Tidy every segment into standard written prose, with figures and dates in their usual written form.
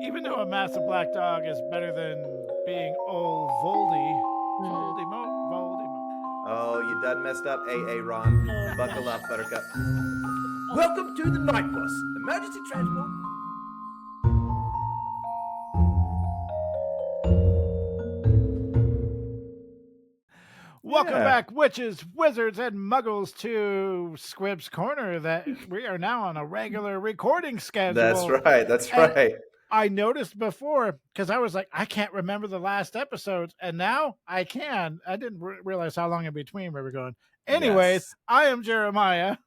Even though a massive black dog is better than being old Voldy. Voldy. Oh, you done messed up, AA Ron. Buckle up, Buttercup. Welcome to the Night Bus, emergency transport. Welcome back, witches, wizards, and muggles to Squibs Corner. That we are now on a regular recording schedule. That's right. I noticed before, because I was like, I can't remember the last episodes, and now I can. I didn't realize how long in between we were going. Anyways, yes. I am Jeremiah.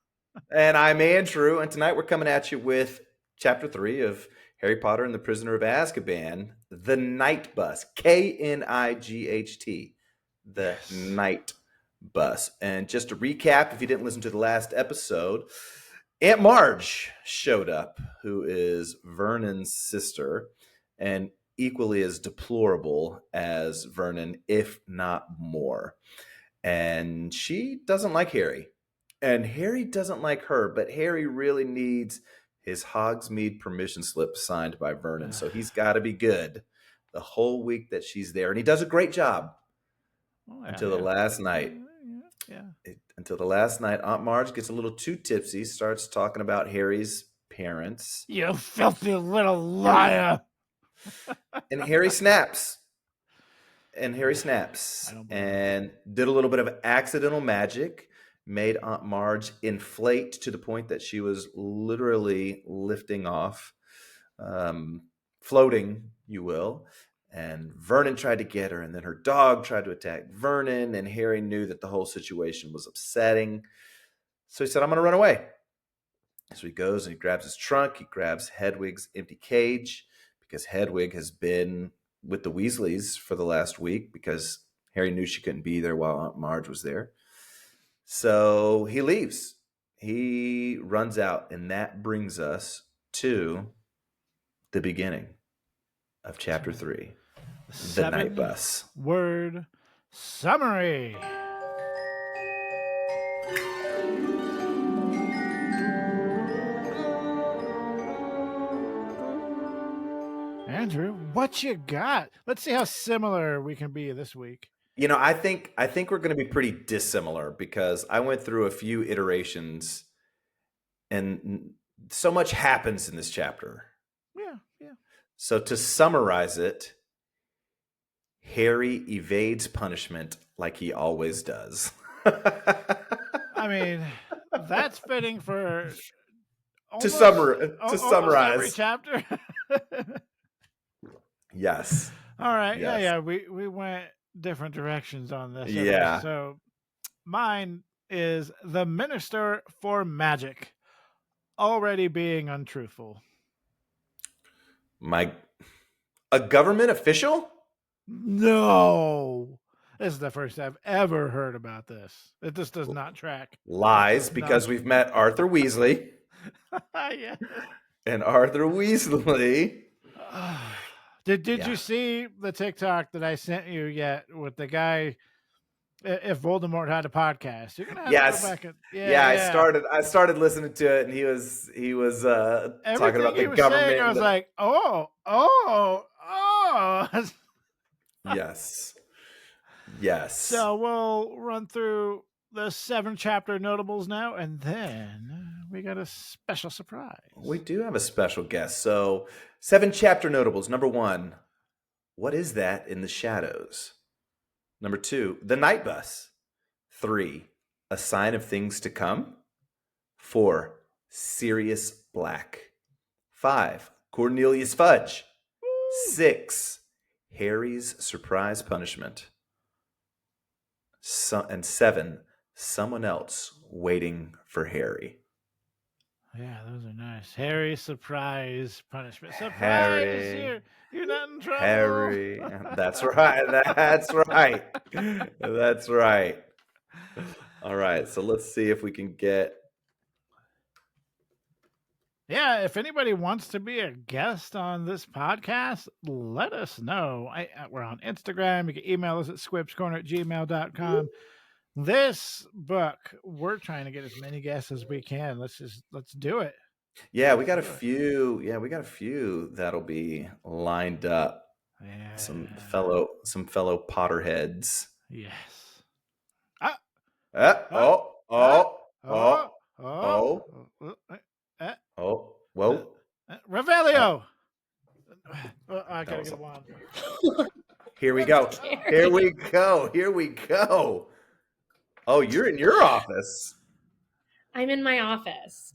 And I'm Andrew, and tonight we're coming at you with Chapter 3 of Harry Potter and the Prisoner of Azkaban, The Night Bus, K-N-I-G-H-T, The Night Bus. And just to recap, if you didn't listen to the last episode, Aunt Marge showed up, who is Vernon's sister, and equally as deplorable as Vernon, if not more. And she doesn't like Harry. And Harry doesn't like her, but Harry really needs his Hogsmeade permission slip signed by Vernon. So he's got to be good the whole week that she's there. And he does a great job until the last night. Until the last night, Aunt Marge gets a little too tipsy, starts talking about Harry's parents. You filthy little liar. And Harry snaps. And did a little bit of accidental magic, made Aunt Marge inflate to the point that she was literally lifting off, floating, you will. And Vernon tried to get her, and then her dog tried to attack Vernon, and Harry knew that the whole situation was upsetting. So he said, I'm going to run away. So he goes and he grabs his trunk. He grabs Hedwig's empty cage, because Hedwig has been with the Weasleys for the last week, because Harry knew she couldn't be there while Aunt Marge was there. So he leaves. He runs out, and that brings us to the beginning of Chapter 3, The Night Bus. Word summary. Andrew, what you got? Let's see how similar we can be this week. You know, I think we're going to be pretty dissimilar, because I went through a few iterations, and so much happens in this chapter. Yeah. So to summarize it, Harry evades punishment like he always does. I mean, that's fitting for to summarize every chapter. Yes. All right. Yes. Yeah. We went different directions on this. Yeah. So mine is the Minister for Magic already being untruthful. A government official? No. This is the first I've ever heard about this. It just does not track. Lies, because we've met Arthur Weasley. Yeah. And Arthur Weasley. Did you see the TikTok that I sent you yet with the guy? If Voldemort had a podcast, you're gonna have to go back and I started listening to it, and he was talking about the government. Saying, I was like, oh. Yes. So we'll run through the 7 chapter notables now, and then we got a special surprise. We do have a special guest. So 7 chapter notables. Number 1, what is that in the shadows? Number 2, the Night Bus. 3, a sign of things to come. 4, Sirius Black. 5, Cornelius Fudge. 6, Harry's surprise punishment. And 7, someone else waiting for Harry. Yeah, those are nice. Harry's surprise punishment. Surprise! Harry. You're not in trouble. Harry. That's right. That's right. All right. So let's see if we can get. Yeah, if anybody wants to be a guest on this podcast, let us know. We're on Instagram. You can email us at squibscorner@gmail.com. This book, we're trying to get as many guests as we can. Let's do it. Yeah, we got a few. Yeah, we got a few that'll be lined up. Yeah. Some fellow Potterheads. Yes. Ah, ah, Oh, ah, oh, oh, oh, oh, oh, uh, oh. Whoa. Uh, Revelio. I that gotta was get a wand. Here we That's go. scary. Here we go. Here we go. Oh, you're in your office. I'm in my office.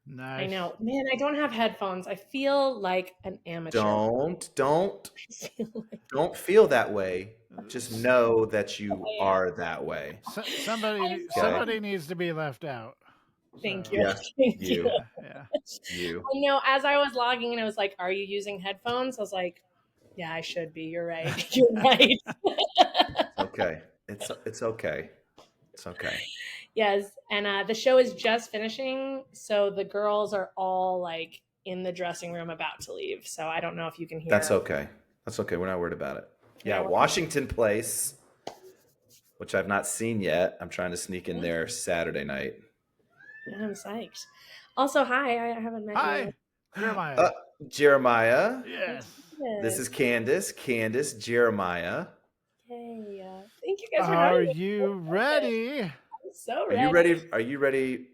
Nice. I know. Man, I don't have headphones. I feel like an amateur. Don't I feel like don't feel that way. Just know that you I am. are that way. Somebody needs to be left out. Thank So, you. Yeah, Thank you. Yeah. You. I know. As I was logging in, I was like, "Are you using headphones?" I was like, "Yeah, I should be. You're right. You're right." Okay. It's okay. It's okay. Yes, and the show is just finishing, so the girls are all like in the dressing room about to leave. So I don't know if you can hear. That's okay. That's okay. We're not worried about it. Yeah, Yeah. Washington Place, which I've not seen yet. I'm trying to sneak in Yeah. there Saturday night. Yeah, I'm psyched. Also, hi. I haven't met Hi, you. Jeremiah. Jeremiah. Yes. This is Candice. Candice, Jeremiah. Hey, thank you guys for Are having me. you ready? I'm so Are ready. you ready? Are you ready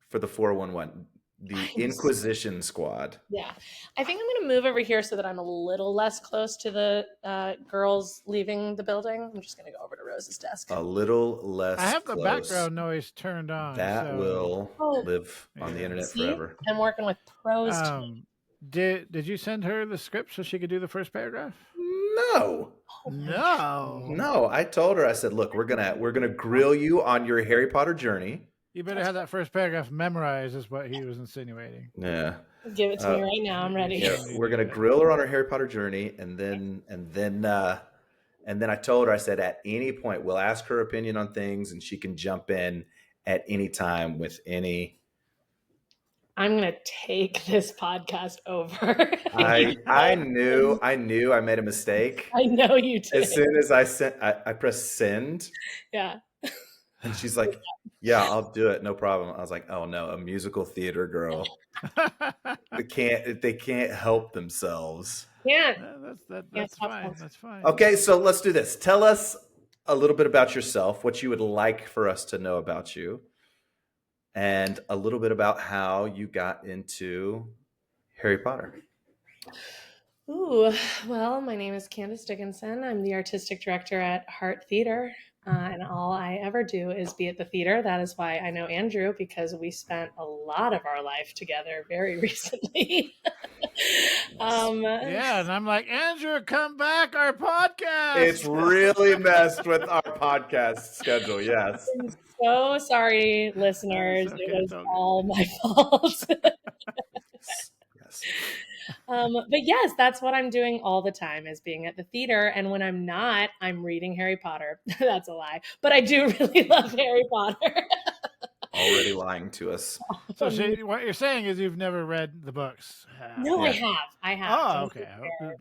for the 411? The I'm Inquisition Squad. Yeah. I think I'm going to move over here so that I'm a little less close to the girls leaving the building. I'm just going to go over to Rose's desk. A little less I have close. the background noise turned on. That so, will live on the yeah. internet See? forever. I'm working with pros. Did you send her the script so she could do the first paragraph? No. No. I told her, I said, look, we're gonna grill you on your Harry Potter journey. You better have that first paragraph memorized, is what he was insinuating. Yeah. Give it to me right now. I'm ready. Yeah, we're gonna grill her on her Harry Potter journey, and then I told her, I said, at any point we'll ask her opinion on things, and she can jump in at any time with any. I'm gonna take this podcast over. I knew I made a mistake. I know you did. As soon as I pressed send. Yeah. And she's like, yeah, I'll do it. No problem. I was like, oh no, a musical theater girl. They can't help themselves. Yeah. That's fine. That's fine. Okay, so let's do this. Tell us a little bit about yourself, what you would like for us to know about you, and a little bit about how you got into Harry Potter. Ooh, well, my name is Candice Dickinson. I'm the artistic director at Heart Theater. And all I ever do is be at the theater. That is why I know Andrew, because we spent a lot of our life together very recently. Yeah, and I'm like, Andrew, come back, our podcast. It's really messed with our podcast schedule. Yes. I'm so sorry, listeners. Okay, it was all my fault. Yes. But yes, that's what I'm doing all the time, is being at the theater. And when I'm not, I'm reading Harry Potter. That's a lie. But I do really love Harry Potter. Already lying to us. So what you're saying is you've never read the books? No, Yeah. I have. Oh, okay.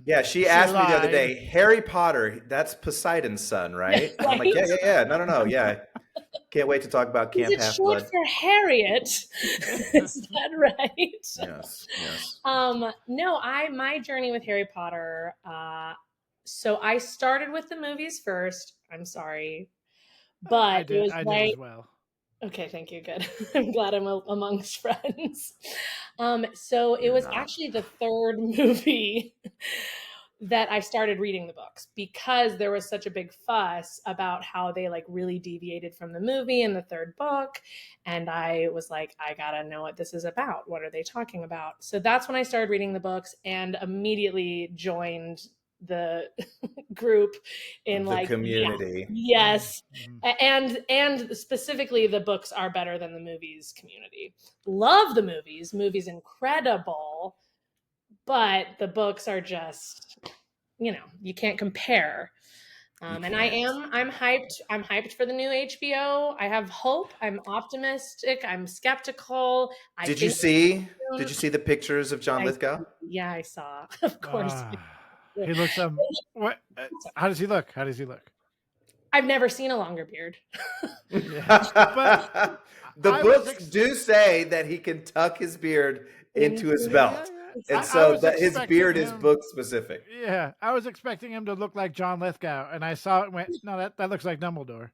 Yeah, she asked me the other day, Harry Potter, that's Poseidon's son, right? Right? I'm like, yeah. No. Yeah. Can't wait to talk about Camp Is it short Half-Blood. for Harriet? Is that right? Yes. No, my journey with Harry Potter. So I started with the movies first. I'm sorry, but I did as well. Okay, thank you. Good. I'm glad I'm amongst friends. So it was actually the third movie that I started reading the books, because there was such a big fuss about how they like really deviated from the movie in the third book. And I was like, I gotta know what this is about. What are they talking about? So that's when I started reading the books and immediately joined the group in the community. Yes. And specifically, the books are better than the movies community. Love the movies incredible, but the books are just, you can't compare. And I'm hyped for the new HBO. I have hope. I'm optimistic. I'm skeptical. Did you see the pictures of John Lithgow? Yeah, I saw. Of course. He looks what? How does he look? I've never seen a longer beard. But the I was books do say that he can tuck his beard into his belt. And I so was that his expecting beard is him- book specific. Yeah, I was expecting him to look like John Lithgow, and I saw it and went, no, that looks like Dumbledore.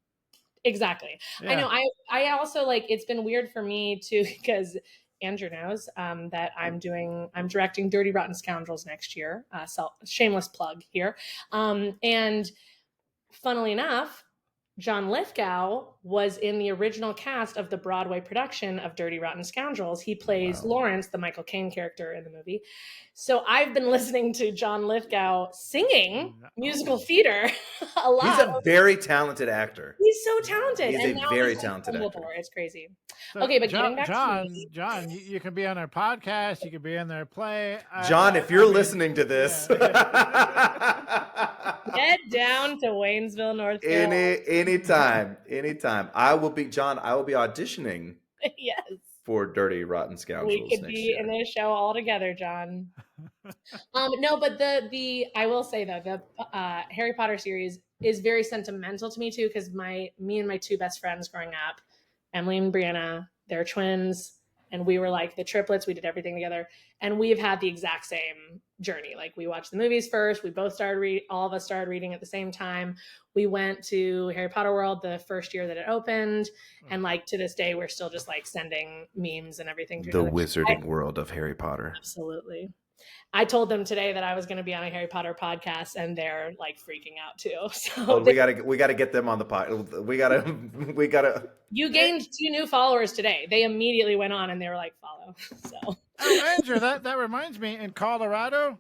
Exactly. Yeah. I know. I also like, it's been weird for me too, because Andrew knows that I'm directing Dirty Rotten Scoundrels next year. So shameless plug here. And funnily enough, John Lithgow was in the original cast of the Broadway production of Dirty Rotten Scoundrels. He plays Lawrence, the Michael Caine character in the movie. So I've been listening to John Lithgow singing musical theater a lot. He's a very talented actor. He's so talented. He's and a now very he's talented actor. It's crazy. So Okay, but John, getting back to me. John, you can be on their podcast. You can be in their play. John, if you're listening to this, Get down to Waynesville, North Carolina. anytime. I will be auditioning Yes. for Dirty Rotten Scoundrels. We could next be year. in a show all together, John. No, but the I will say though, the Harry Potter series is very sentimental to me too, because me and my two best friends growing up, Emily and Brianna, they're twins, and we were like the triplets. We did everything together, and we've had the exact same journey. Like, we watched the movies first. We both all of us started reading at the same time. We went to Harry Potter World the first year that it opened, and like to this day, we're still just like sending memes and everything to The each other. Wizarding World of Harry Potter. Absolutely. I told them today that I was going to be on a Harry Potter podcast, and they're like freaking out too. So we gotta get them on the pod. We gotta. You gained 2 new followers today. They immediately went on and they were like, follow. So, Andrew, that reminds me, in Colorado,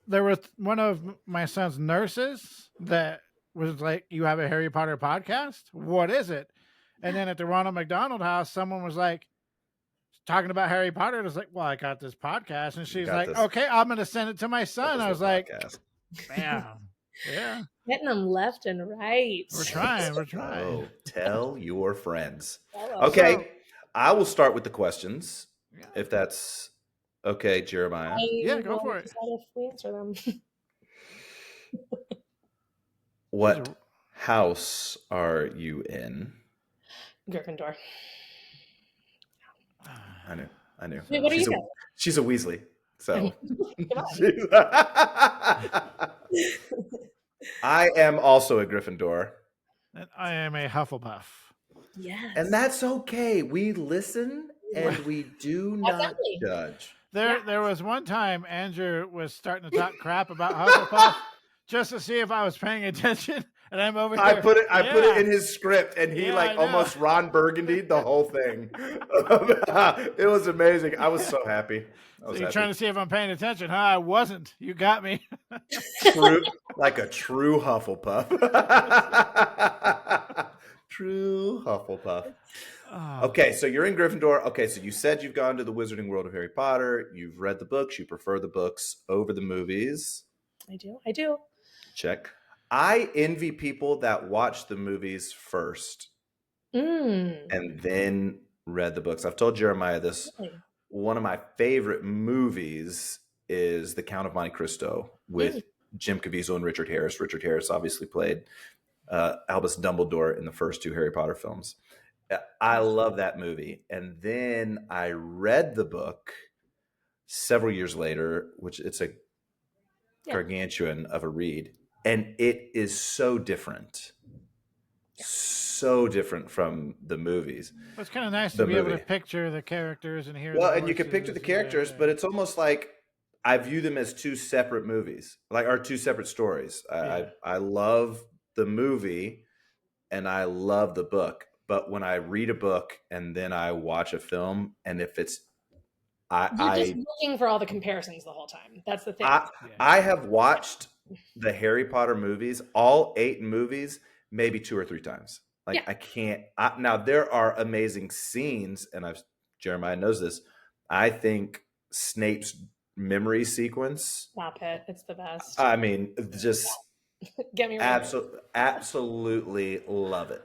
there was one of my son's nurses that was like, "You have a Harry Potter podcast? What is it?" And then at the Ronald McDonald House, someone was like, talking about Harry Potter. It was like, well, I got this podcast. And she's like, okay, I'm going to send it to my son. I was like, bam. Yeah. Getting them left and right. We're trying. Oh, tell your friends. Okay. I will start with the questions, if that's okay, Jeremiah. Yeah, go for it. If we answer them. What house are you in? Gryffindor. I knew. Wait, what are you? She's a Weasley. So I am also a Gryffindor. And I am a Hufflepuff. Yes. And that's okay. We listen and we do not judge. There was one time Andrew was starting to talk crap about Hufflepuff just to see if I was paying attention. And I'm over here. I put it in his script, and he almost Ron Burgundied the whole thing. It was amazing. I was so happy. So you're trying to see if I'm paying attention, huh? I wasn't. You got me. Like a true Hufflepuff. True Hufflepuff. Oh. Okay, so you're in Gryffindor. Okay, so you said you've gone to the Wizarding World of Harry Potter. You've read the books. You prefer the books over the movies. I do. Check. I envy people that watch the movies first and then read the books. I've told Jeremiah this. Really? One of my favorite movies is The Count of Monte Cristo with Jim Caviezel and Richard Harris. Richard Harris obviously played Albus Dumbledore in the first 2 Harry Potter films. I love that movie. And then I read the book several years later, which it's a gargantuan of a read. And it is so different. So different from the movies. Well, it's kind of nice to be able to picture the characters and hear. Well, and you can picture the characters, but it's almost like I view them as 2 separate movies, or 2 separate stories. I love the movie and I love the book. But when I read a book and then I watch a film, and if it's You're just looking for all the comparisons the whole time. That's the thing. I have watched the Harry Potter movies, all 8 movies, maybe 2 or 3 times. I can't. Now there are amazing scenes, and Jeremiah knows this. I think Snape's memory sequence. Stop it! It's the best. I mean, just get me absolutely love it.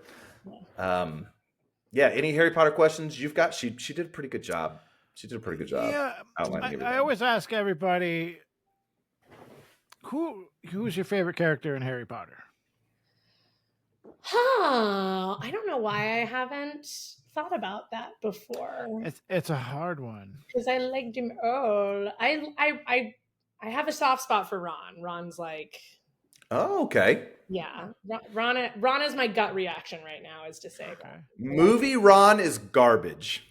Any Harry Potter questions you've got? She did a pretty good job. Yeah, outlining everything. I always ask everybody, who's your favorite character in Harry Potter? I don't know why I haven't thought about that before. It's a hard one. Because I liked him all. I have a soft spot for Ron. Ron's like, Oh, okay. yeah. Ron is my gut reaction right now, is to say Okay. that. Movie Ron is garbage.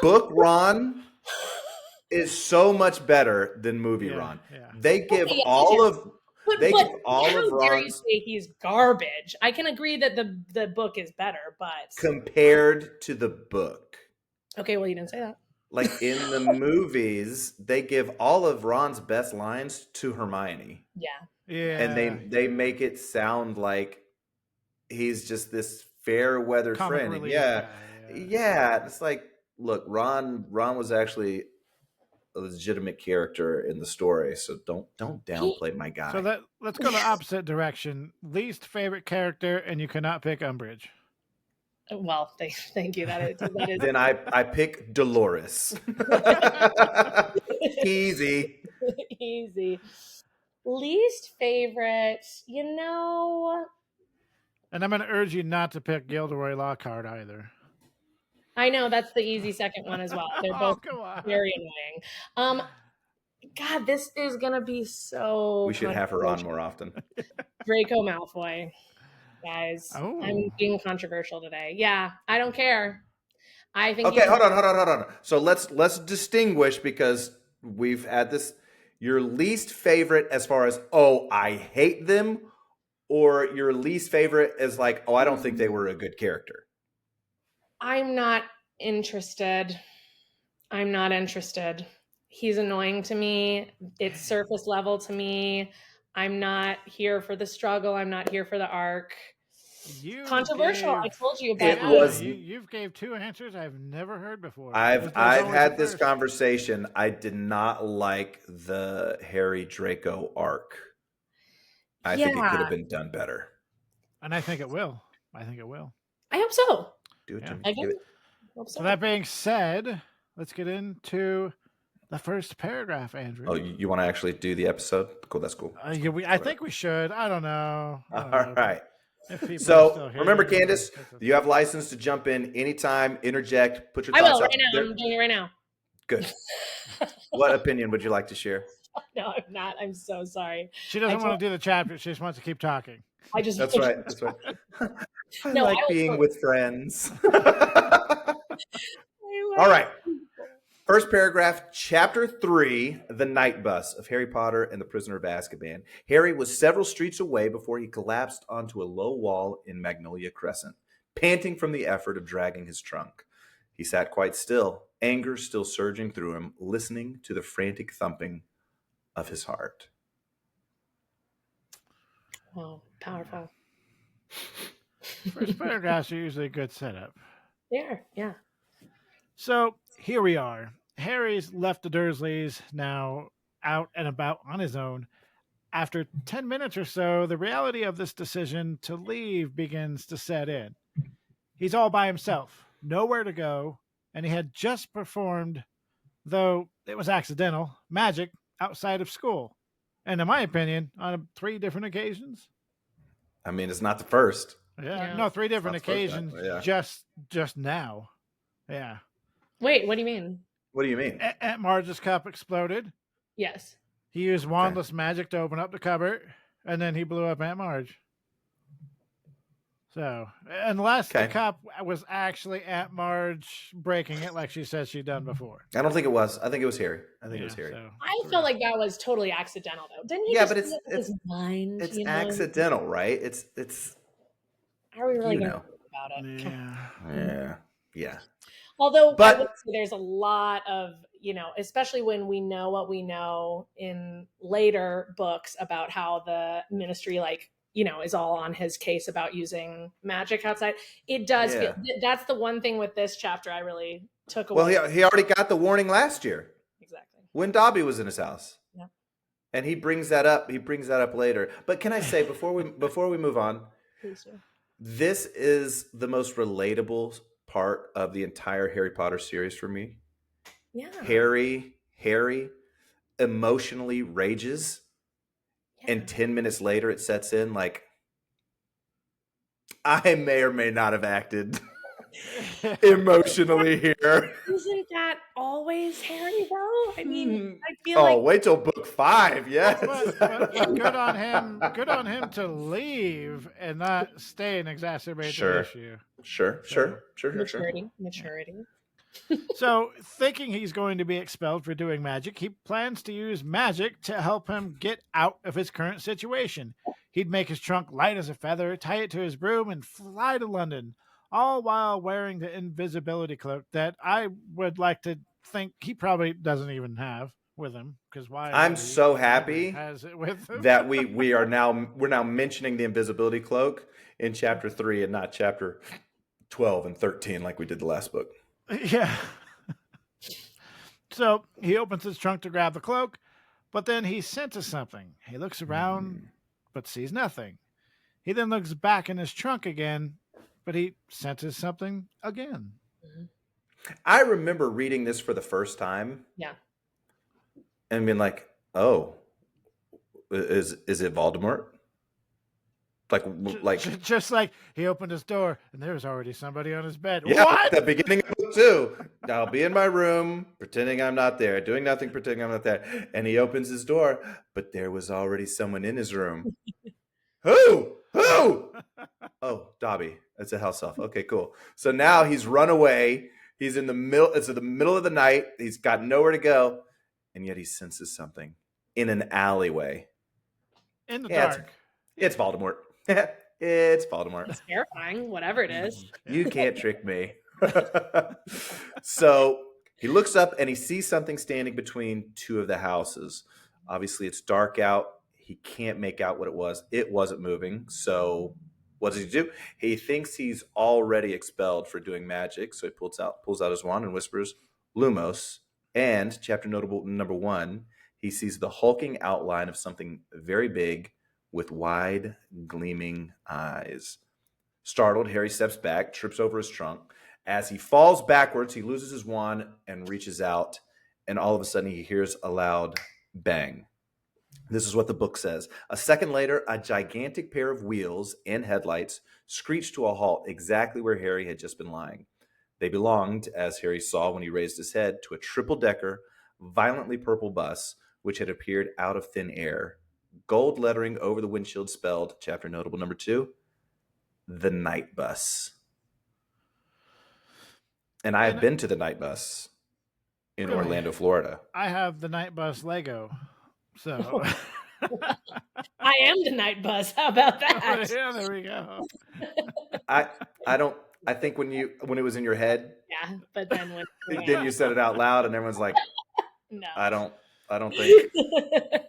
Book Ron is so much better than movie Yeah, Ron. yeah. They give Okay, yeah, all yeah. of But they give all how of dare you Ron's say he's garbage? I can agree that the book is better, but compared to the book. okay, well you didn't say that. Like in the movies, they give all of Ron's best lines to Hermione. Yeah. Yeah. And they make it sound like he's just this fair weathered Comic friend. And relief yeah, guy, yeah. It's like, look, Ron was actually a legitimate character in the story, so don't downplay my guy. So let's go the opposite direction. Least favorite character, and you cannot pick Umbridge. Well, thank you. That is Then I pick Dolores. Easy. easy. Least favorite, And I'm going to urge you not to pick Gilderoy Lockhart either. I know that's the easy second one as well. They're both come on. very annoying. God, this is gonna be so. We should have her on more often. Draco Malfoy, guys. Oh. I'm being controversial today. Yeah, I don't care. I think. Okay, hold on. So let's distinguish, because we've had this. Your least favorite as far as, oh, I hate them, or your least favorite is like, oh, I don't think they were a good character. I'm not interested. He's annoying to me. It's surface level to me. I'm not here for the struggle. I'm not here for the arc. Controversial. I told you about it. Was you've gave two answers I've never heard before. I've had this conversation. I did not like the Harry Draco arc. I think it could have been done better. And I think it will. I hope so. Do it, Yeah. Jimmy. I Do it. hope so. So that being said, let's get into the first paragraph, Andrew. Oh, you want to actually do the episode? Cool, that's cool. I think we should. I don't know. All right. So remember, Candice, you have license to jump in anytime, interject, put your I thoughts will out right now. there. I'm doing it right now. Good. What opinion would you like to share? No, I'm not. I'm so sorry. She doesn't want to do the chapter. She just wants to keep talking. That's right. I like being with friends. All right. First paragraph, chapter 3, The Night Bus of Harry Potter and the Prisoner of Azkaban. Harry was several streets away before he collapsed onto a low wall in Magnolia Crescent, panting from the effort of dragging his trunk. He sat quite still, anger still surging through him, listening to the frantic thumping of his heart. Oh, powerful. First paragraphs are usually a good setup. Yeah. So here we are. Harry's left the Dursleys, now out and about on his own. After 10 minutes or so, the reality of this decision to leave begins to set in. He's all by himself, nowhere to go, and he had just performed, though it was accidental, magic outside of school. And in my opinion, on 3 different occasions. I mean, it's not the first. Yeah. No, 3 different occasions just now. Yeah. Wait, what do you mean? What do you mean? Aunt Marge's cup exploded. Yes. He used wandless magic to open up the cupboard, and then he blew up Aunt Marge. So, unless the cup was actually Aunt Marge breaking it like she said she'd done before. I don't think it was. I think it was Harry. it was Harry. So, I felt like that was totally accidental, though. Didn't he? Yeah, but it's his mind. It's accidental, right? It's. Are we really going to think about it? Yeah. Although, I would say there's a lot of, especially when we know what we know in later books about how the ministry, is all on his case about using magic outside. It does feel, that's the one thing with this chapter I really took away. Well, he already got the warning last year. Exactly. When Dobby was in his house. Yeah. And he brings that up. He brings that up later. But can I say, before we move on, please do. This is the most relatable part of the entire Harry Potter series for me. Yeah. Harry emotionally rages, and 10 minutes later it sets in like, I may or may not have acted emotionally here. Isn't that always Harry though? I mean, I feel Oh, like wait till book 5. Yes. but good on him. Good on him to leave and not stay and exacerbate the issue. Sure. maturity. So, thinking he's going to be expelled for doing magic, he plans to use magic to help him get out of his current situation. He'd make his trunk light as a feather, tie it to his broom, and fly to London, all while wearing the invisibility cloak that I would like to think he probably doesn't even have with him. Because why? I'm so happy has it with him. that we're now mentioning the invisibility cloak in chapter 3 and not chapter 12 and 13 like we did the last book. Yeah. So he opens his trunk to grab the cloak, but then he senses something. He looks around, but sees nothing. He then looks back in his trunk again, but he senses something again. I remember reading this for the first time. Yeah. And being like, oh, is it Voldemort? Like just like he opened his door and there was already somebody on his bed. Yeah, what? At the beginning of book 2. I'll be in my room, pretending I'm not there, doing nothing, pretending I'm not there. And he opens his door, but there was already someone in his room. Who? Oh, Dobby. That's a house elf. Okay, cool. So now he's run away. He's in the middle. It's the middle of the night. He's got nowhere to go, and yet he senses something in an alleyway. In the dark. It's Voldemort. It's Voldemort. It's terrifying, whatever it is. You can't trick me. So he looks up and he sees something standing between two of the houses. Obviously, it's dark out. He can't make out what it was. It wasn't moving. So what does he do? He thinks he's already expelled for doing magic. So he pulls out his wand and whispers, Lumos. And chapter notable number 1, he sees the hulking outline of something very big with wide, gleaming eyes. Startled, Harry steps back, trips over his trunk. As he falls backwards, he loses his wand and reaches out, and all of a sudden he hears a loud bang. This is what the book says. A second later, a gigantic pair of wheels and headlights screeched to a halt exactly where Harry had just been lying. They belonged, as Harry saw when he raised his head, to a triple-decker, violently purple bus, which had appeared out of thin air. Gold lettering over the windshield spelled, chapter notable number 2, the night bus. And I have been to the night bus in Orlando, Florida. I have the night bus Lego. So I am the night bus. How about that? Yeah, there we go. I think when it was in your head. Yeah, but then then you said it out loud and everyone's like, no. I don't think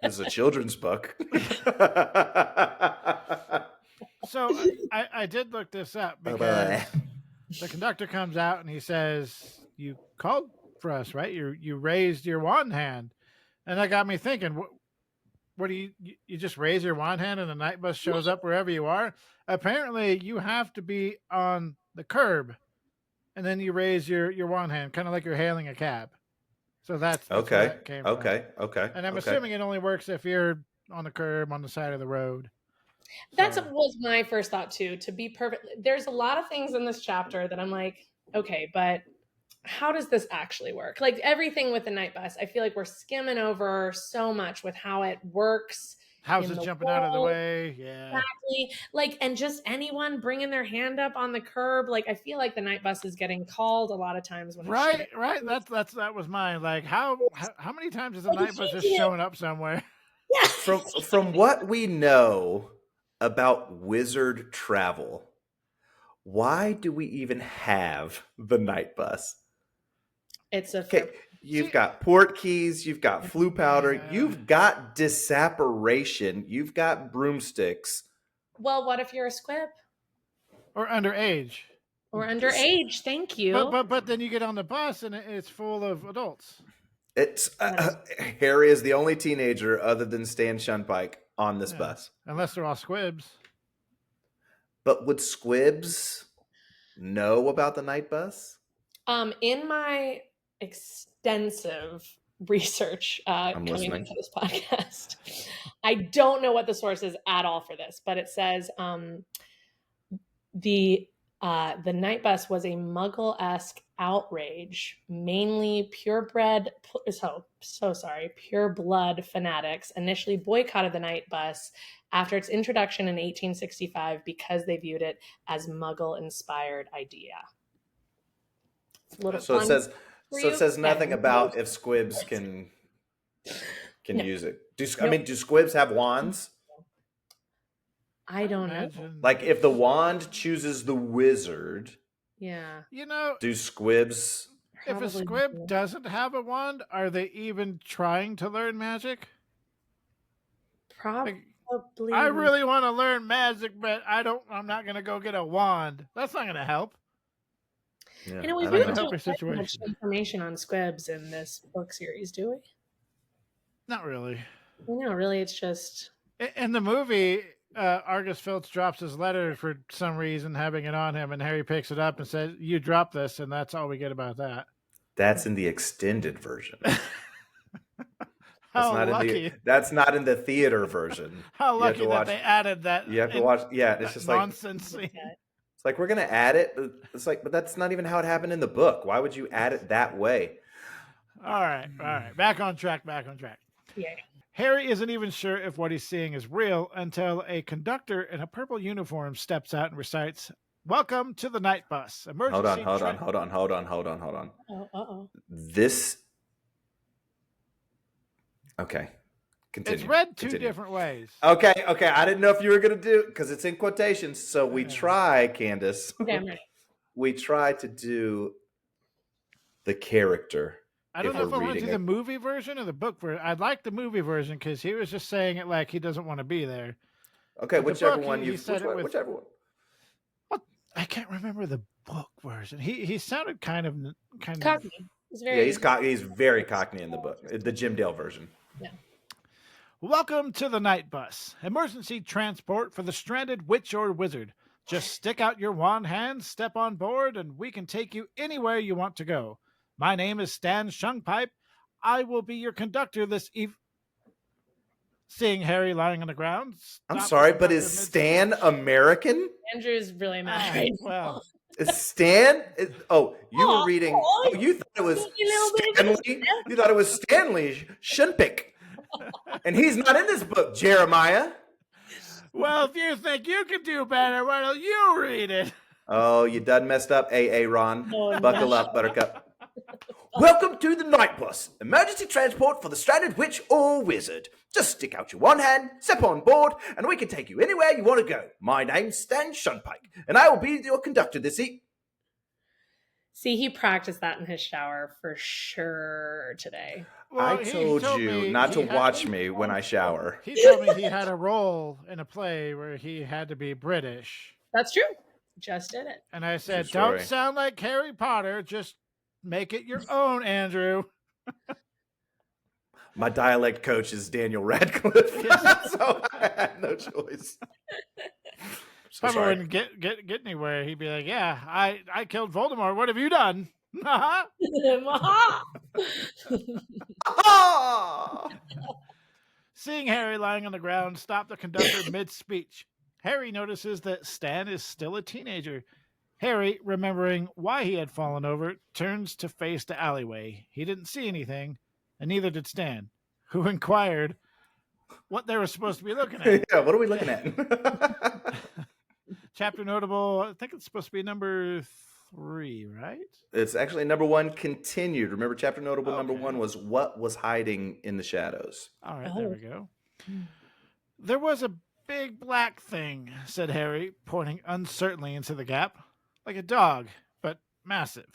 this is a children's book. So I did look this up because the conductor comes out and he says, "You called for us, right? You raised your wand hand," and that got me thinking. What do you just raise your wand hand and the night bus shows up wherever you are? Apparently, you have to be on the curb, and then you raise your wand hand, kind of like you're hailing a cab. So that's okay. Where that came from. Okay. And I'm assuming it only works if you're on the curb on the side of the road. That was my first thought too. To be perfect, there's a lot of things in this chapter that I'm like, okay, but how does this actually work? Like everything with the night bus, I feel like we're skimming over so much with how it works. Houses jumping out of the way. Yeah. Exactly. Like, and just anyone bringing their hand up on the curb. Like, I feel like the night bus is getting called a lot of times when right. That was mine. Like how many times is the night bus just showing up somewhere? Yeah. From what we know about wizard travel, why do we even have the night bus? It's you've got port keys, you've got flu powder, you've got disapparation, you've got broomsticks. Well, what if you're a squib? Or underage. Thank you. But then you get on the bus and it's full of adults. It's Harry is the only teenager other than Stan Shunpike on this bus. Unless they're all squibs. But would squibs know about the night bus? In my extensive research coming into this podcast, I don't know what the source is at all for this, but it says The night bus was a Muggle-esque outrage. Mainly purebred pureblood fanatics initially boycotted the night bus after its introduction in 1865 because they viewed it as Muggle-inspired idea. It's a little So it fun says for so it you. says Yeah, nothing about if Squibs can No. use it. Do Nope. do Squibs have wands? I don't know. Imagine. Like if the wand chooses the wizard, Yeah. You know, do Squibs? if a Probably squib do. doesn't have a wand, are they even trying to learn magic? Probably. I really want to learn magic, but I'm not going to go get a wand. That's not going to help. Yeah, You know, we I really don't know. Help your don't get much situation. information on Squibs in this book series, do we? Not really. No, really, it's just In the movie, Argus Filch drops his letter for some reason, having it on him, and Harry picks it up and says, "You dropped this," and that's all we get about that. That's in the extended version. How lucky! That's not in the theater version. How You have lucky to that watch- they added that. You have to watch. Yeah, it's just like nonsense scene. it's like we're gonna add it. It's like, but that's not even how it happened in the book. Why would you add it that way? All right. Back on track. yeah. Harry isn't even sure if what he's seeing is real until a conductor in a purple uniform steps out and recites, "Welcome to the night bus. Emergency Hold on. Oh. This. Okay. Continue. It's read two Continue. different ways. Okay. I didn't know if you were gonna do because it's in quotations. So we try, Candice. Okay, I'm ready. We try to do the character. I don't if know if we're I want to reading do the it. movie version or the book version. I'd like the movie version because he was just saying it like he doesn't want to be there. Okay, the whichever book, one he you said it with- whichever one. I can't remember the book version. He sounded kind of Cockney. It's very. Yeah, he's very Cockney in the book, the Jim Dale version. Yeah. Welcome to the night bus. Emergency transport for the stranded witch or wizard. Just stick out your wand hand, step on board, and we can take you anywhere you want to go. My name is Stan Shungpipe. I will be your conductor this evening. Seeing Harry lying on the ground. I'm stop sorry, the but conductor is Stan mid-sentence. American? Andrew's really mad right now. Well, Is Stan? You were reading. oh, Oh, you thought it was you little Stanley. baby. You thought it was Stanley Shunpick, and he's not in this book, Jeremiah. well, if you think you can do better, why don't you read it? Oh, you done messed up, AA Ron. Oh, Buckle no. up, Buttercup. Welcome to the night bus. Emergency transport for the stranded witch or wizard. Just stick out your one hand, step on board, and we can take you anywhere you want to go. My name's Stan Shunpike, and I will be your conductor this evening. See, he practiced that in his shower for sure today. I he told you me not to he had- watch me when I shower. He told me he had a role in a play where he had to be British. That's true. Just did it. And I said, True don't story. sound like Harry Potter. Just make it your own, Andrew. My dialect coach is Daniel Radcliffe, so I had no choice. So Probably sorry. wouldn't get anywhere. He'd be like, yeah, I killed Voldemort. What have you done? Ah! Seeing Harry lying on the ground stopped the conductor mid-speech. Harry notices that Stan is still a teenager. Harry, remembering why he had fallen over, turns to face the alleyway. He didn't see anything, and neither did Stan, who inquired what they were supposed to be looking at. Yeah, what are we looking at? Chapter notable, I think it's supposed to be number 3, right? It's actually number 1 continued. Remember, chapter notable number Okay. 1 was what was hiding in the shadows. All right, there we go. There was a big black thing, said Harry, pointing uncertainly into the gap. Like a dog, but massive.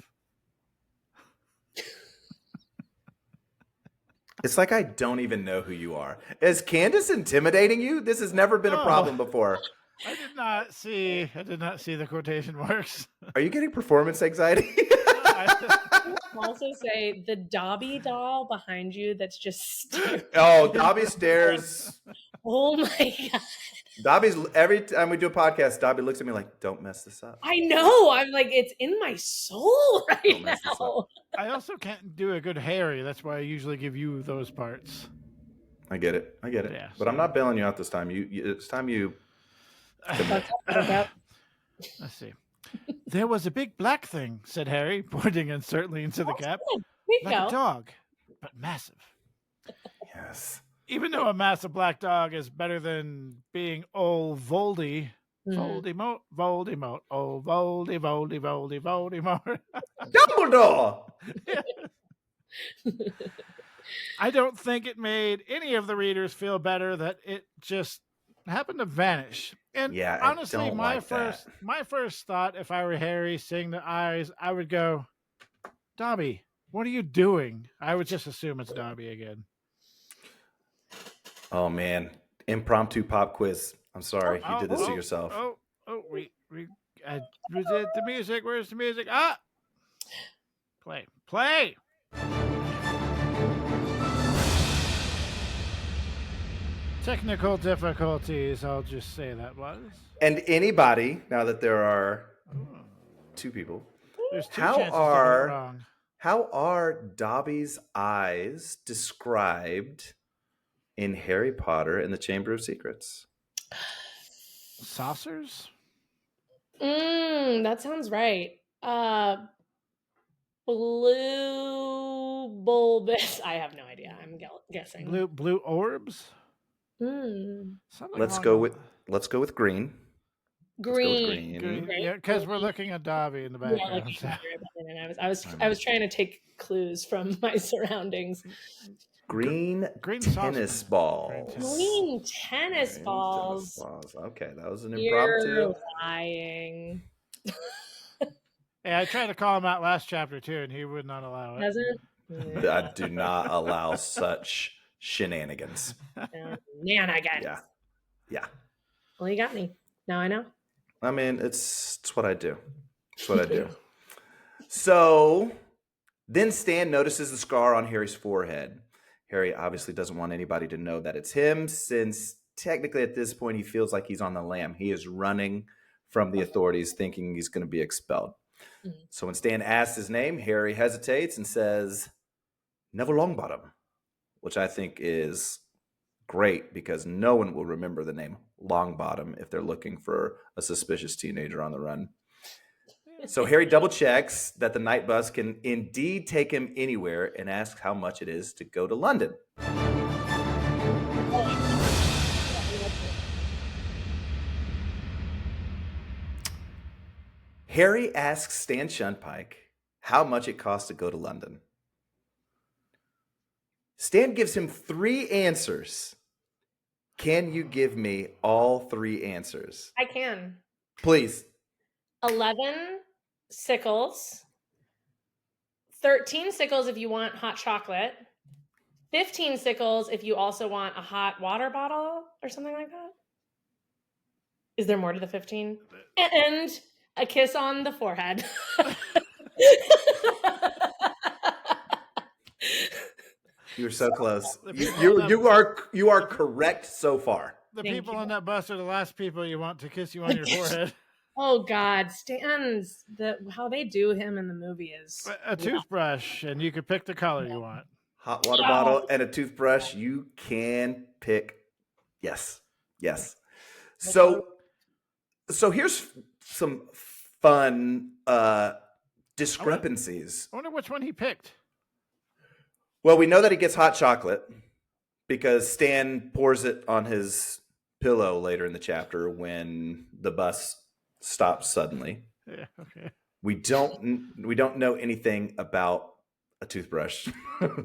It's like I don't even know who you are. Is Candice intimidating you? This has never been a No. problem before. I did not see the quotation marks. Are you getting performance anxiety? Also say the Dobby doll behind you that's just staring. Oh, Dobby stares. Oh my god. Dobby's every time we do a podcast, Dobby looks at me like, "Don't mess this up." I know. I'm like, it's in my soul right Don't mess this now. I also can't do a good Harry. That's why I usually give you those parts. I get it. Yeah, But I'm not bailing you out this time. It's time you. Buttercup. Let's see. There was a big black thing, said Harry, pointing uncertainly into the gap. Good. There you Like go. a dog, but massive. Yes. Even though a massive black dog is better than being old Voldy. Voldemort, Voldemort, oh Voldy, Voldy, Voldy, Voldemort. Dumbledore! I don't think it made any of the readers feel better that it just happened to vanish. And Yeah, I honestly, don't like that. my first thought, if I were Harry seeing the eyes, I would go, Dobby, what are you doing? I would just assume it's Dobby again. Oh man, impromptu pop quiz. I'm sorry, you did this to yourself. We did the music. Where's the music? Ah, play. Technical difficulties. I'll just say that was. And anybody, now that there are two people, There's two how chances to get it wrong. how are Dobby's eyes described in Harry Potter and the Chamber of Secrets? Saucers? That sounds right. Blue bulbous. I have no idea. I'm guessing. Blue orbs? Let's go with green. Green. Yeah, because we're looking at Dobby in the background. Yeah, and I was trying to take clues from my surroundings. Green tennis balls. Green tennis balls. Okay, that was an You're impromptu. lying. Yeah, I tried to call him out last chapter too, and he would not allow it. Doesn't? I do not allow such shenanigans. Nanigans. Yeah. Well, you got me. Now I know. I mean, it's what I do. It's what I do. So then Stan notices the scar on Harry's forehead. Harry obviously doesn't want anybody to know that it's him, since technically at this point he feels like he's on the lam. He is running from the authorities, thinking he's going to be expelled. So when Stan asks his name, Harry hesitates and says, Neville Longbottom, which I think is great because no one will remember the name Longbottom if they're looking for a suspicious teenager on the run. So Harry double checks that the night bus can indeed take him anywhere and asks how much it is to go to London. Harry asks Stan Shunpike how much it costs to go to London. Stan gives him 3 answers. Can you give me all 3 answers? I can. Please. 11 sickles. 13 sickles if you want hot chocolate. 15 sickles if you also want a hot water bottle or something like that. Is there more to the 15? And a kiss on the forehead. You're so close. You are correct so far. The people on that bus are the last people you want to kiss you on your forehead. Oh God, Stan's how they do him in the movie is a toothbrush, and you could pick the color you want. Hot water bottle and a toothbrush. You can pick. Yes. So here's some fun discrepancies. I wonder which one he picked. Well, we know that he gets hot chocolate because Stan pours it on his pillow later in the chapter when the bus stops suddenly. Yeah, okay. We don't know anything about a toothbrush,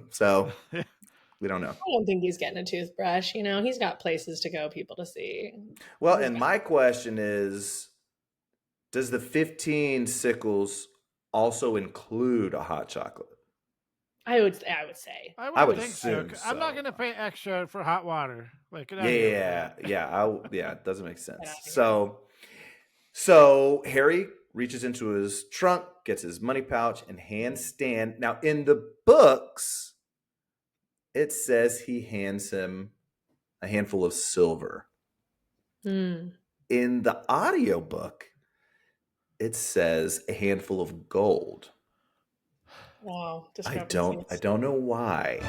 so we don't know. I don't think he's getting a toothbrush. He's got places to go, people to see. Well, and my question is, does the 15 sickles also include a hot chocolate? I would say. I would think assume so. I'm not going to pay extra for hot water. Yeah. It doesn't make sense. So Harry reaches into his trunk, gets his money pouch, and hands Stan. Now, in the books, it says he hands him a handful of silver. In the audiobook, it says a handful of gold. Wow. I don't know why.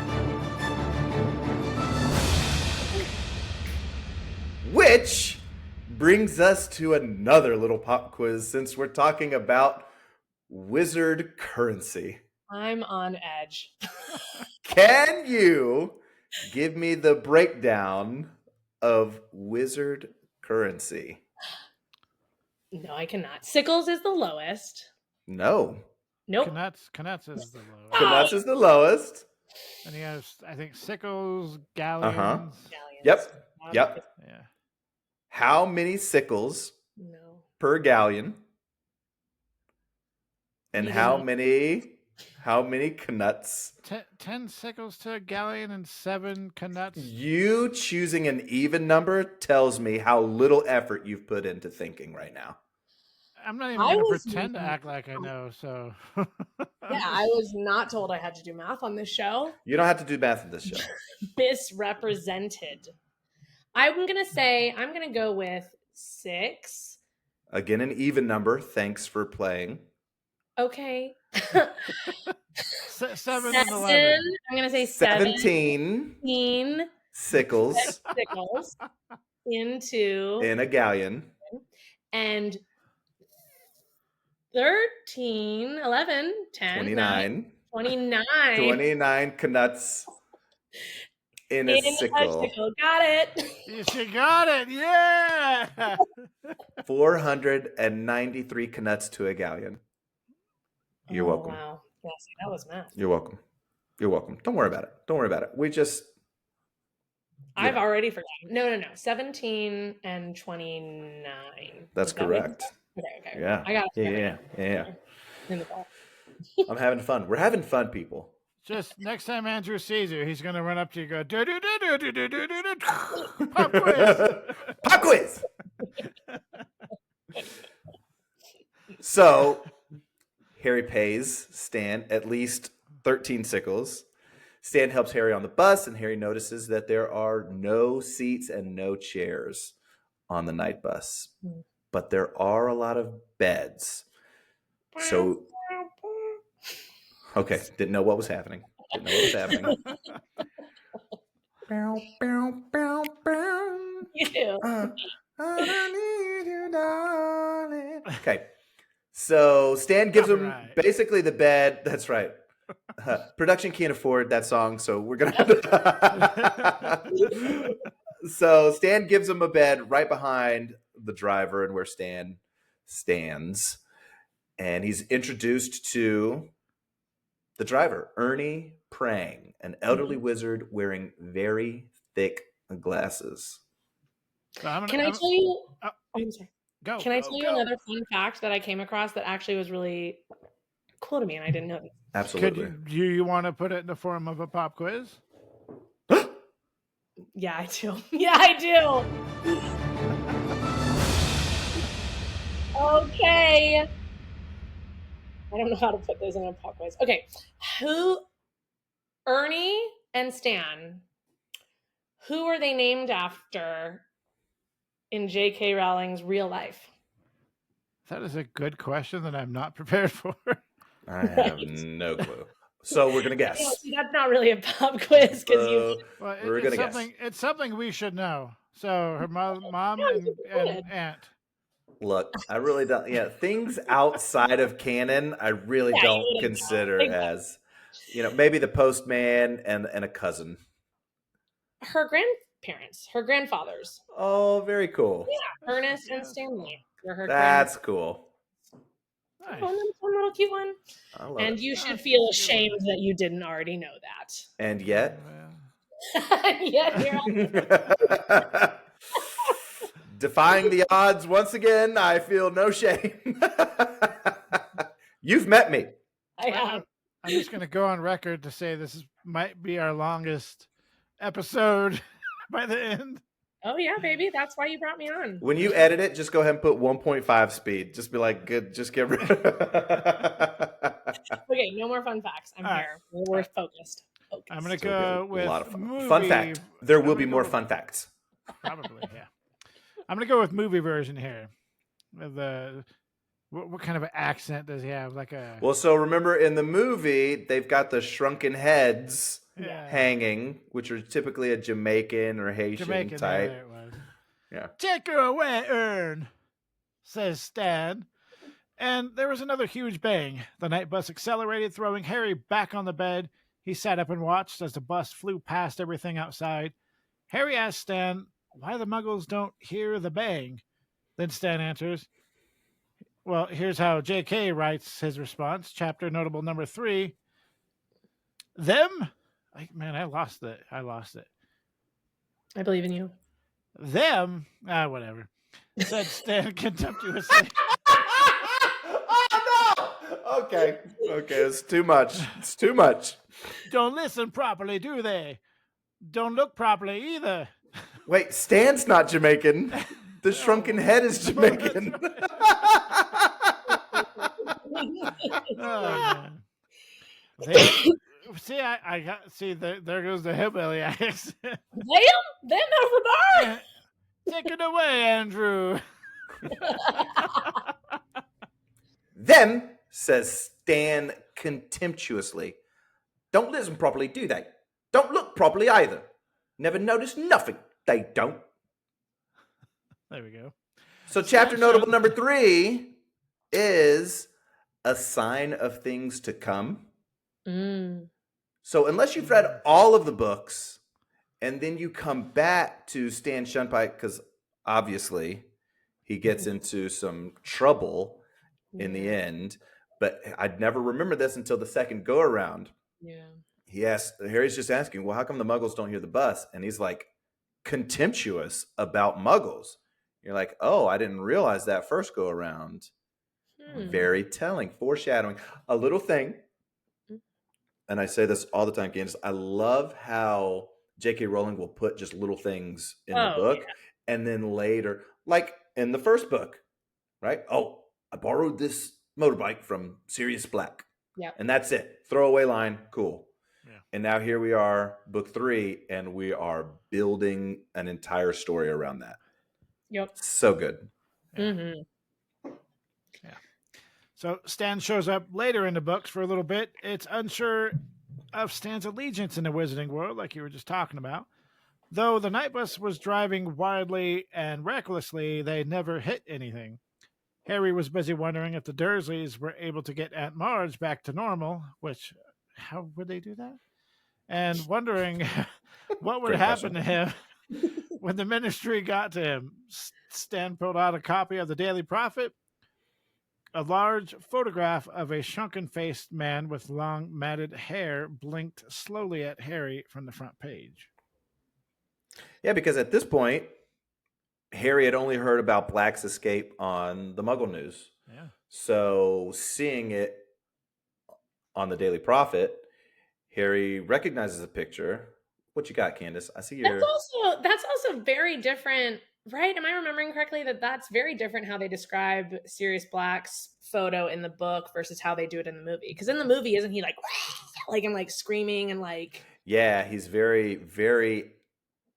Which brings us to another little pop quiz since we're talking about wizard currency. I'm on edge. Can you give me the breakdown of wizard currency? No, I cannot. Sickles is the lowest. No. Nope. Canuts is the lowest. Canuts is the lowest. And he has, I think, sickles, galleons. Galleons. Yep. Yeah. How many sickles No. per galleon? And You how don't many canuts? 10 sickles to a galleon and 7 canuts. You choosing an even number tells me how little effort you've put into thinking right now. I'm not even I going to was pretend to moving. act like I know, so. Yeah, I was not told I had to do math on this show. You don't have to do math in this show. Misrepresented. I'm going to go with 6. Again, an even number. Thanks for playing. Okay. 7 and 11. I'm going to say 17 sickles sickles into in a galleon. and 13, 11, 10, 29. 29. 29 canuts in a sickle. Got it. She got it. Yeah. 493 canuts to a galleon. You're welcome. Wow. Yes, that was math. You're welcome. You're welcome. Don't worry about it. We just... I've already forgotten. No. 17 and 29. That's correct. Okay. Yeah. I got it. Yeah. In the ball. I'm having fun. We're having fun, people. Just next time Andrew sees you, he's going to run up to you and go, pop quiz. Pop quiz. So, Harry pays Stan at least 13 sickles. Stan helps Harry on the bus, and Harry notices that there are no seats and no chairs on the night bus. But there are a lot of beds. So, okay, didn't know what was happening. I need you, darling. Okay. So Stan gives him basically the bed. That's right. Production can't afford that song, so we're gonna have to. So Stan gives him a bed right behind the driver and where Stan stands, and he's introduced to the driver, Ernie Prang, an elderly wizard wearing very thick glasses. Can I tell you? I'm sorry. Can I tell you Go. another fun fact that I came across that actually was really cool to me and I didn't know? Absolutely. Do you want to put it in the form of a pop quiz? Yeah, I do. Okay. I don't know how to put this in a pop quiz. Okay. Ernie and Stan, who are they named after in J.K. Rowling's real life? That is a good question that I'm not prepared for. I have no clue. So we're going to guess. See, that's not really a pop quiz because we're going to guess. It's something we should know. So her mom and aunt. Look, I really don't. Yeah, things outside of canon, I really don't consider as, maybe the postman and a cousin. Her grandparents, her grandfathers. Oh, very cool. Yeah, Ernest and Stanley. That's cool. Nice. Oh, one little cute one. And you should feel ashamed that you didn't already know that. And yet? Defying the odds once again, I feel no shame. You've met me. I have. I'm just going to go on record to say this might be our longest episode by the end. Oh, yeah, baby. That's why you brought me on. When you edit it, just go ahead and put 1.5 speed. Just be like, good. Just get rid of it. Okay, no more fun facts. I'm here. We're focused. I'm going to go with a lot of fun fact. There will be more fun facts. Probably, yeah. I'm going to go with movie version here. What kind of an accent does he have? Well, so remember in the movie, they've got the shrunken heads hanging, which are typically a Jamaican or Haitian type. There it was. Yeah. Take her away, Ern, says Stan. And there was another huge bang. The night bus accelerated, throwing Harry back on the bed. He sat up and watched as the bus flew past everything outside. Harry asked Stan why the muggles don't hear the bang. Then Stan answers, well, here's how J.K. writes his response. Chapter notable number 3. Them? I lost it. I believe in you. Them? Whatever. Said Stan contemptuously. Oh, no! Okay, it's too much. Don't listen properly, do they? Don't look properly either. Wait, Stan's not Jamaican. The shrunken head is Jamaican. Oh, man. There goes the hillbilly accent. Them over there. Take it away, Andrew. Them, says Stan contemptuously. Don't listen properly, do they? Don't look properly either. Never notice nothing. They don't. There we go. So chapter notable number 3 is a sign of things to come. So unless you've read all of the books and then you come back to Stan Shunpike, because obviously he gets into some trouble in the end, but I'd never remember this until the second go around. Yeah. Harry's just asking, well, how come the muggles don't hear the bus? And he's like contemptuous about muggles. You're like, oh, I didn't realize that first go around. Very telling. Foreshadowing. A little thing, and I say this all the time, Candice, I love how J.K. Rowling will put just little things in the book, and then later, like in the first book, right? Oh, I borrowed this motorbike from Sirius Black. Yeah. And that's it. Throwaway line, cool. Yeah. And now here we are, book 3, and we are building an entire story around that. Yep. So good. Yeah. So Stan shows up later in the books for a little bit. It's unsure of Stan's allegiance in the wizarding world, like you were just talking about. Though the night bus was driving wildly and recklessly, they never hit anything. Harry was busy wondering if the Dursleys were able to get Aunt Marge back to normal, which, how would they do that? And wondering what would happen to him when the ministry got to him. Stan pulled out a copy of the Daily Prophet. A large photograph of a shrunken-faced man with long, matted hair blinked slowly at Harry from the front page. Yeah, because at this point, Harry had only heard about Black's escape on the Muggle News. Yeah. So seeing it on the Daily Prophet, Harry recognizes the picture. What you got, Candice? I see your... That's also very different, right? Am I remembering correctly that that's very different how they describe Sirius Black's photo in the book versus how they do it in the movie? Because in the movie, isn't he like and like screaming and like... Yeah, he's very, very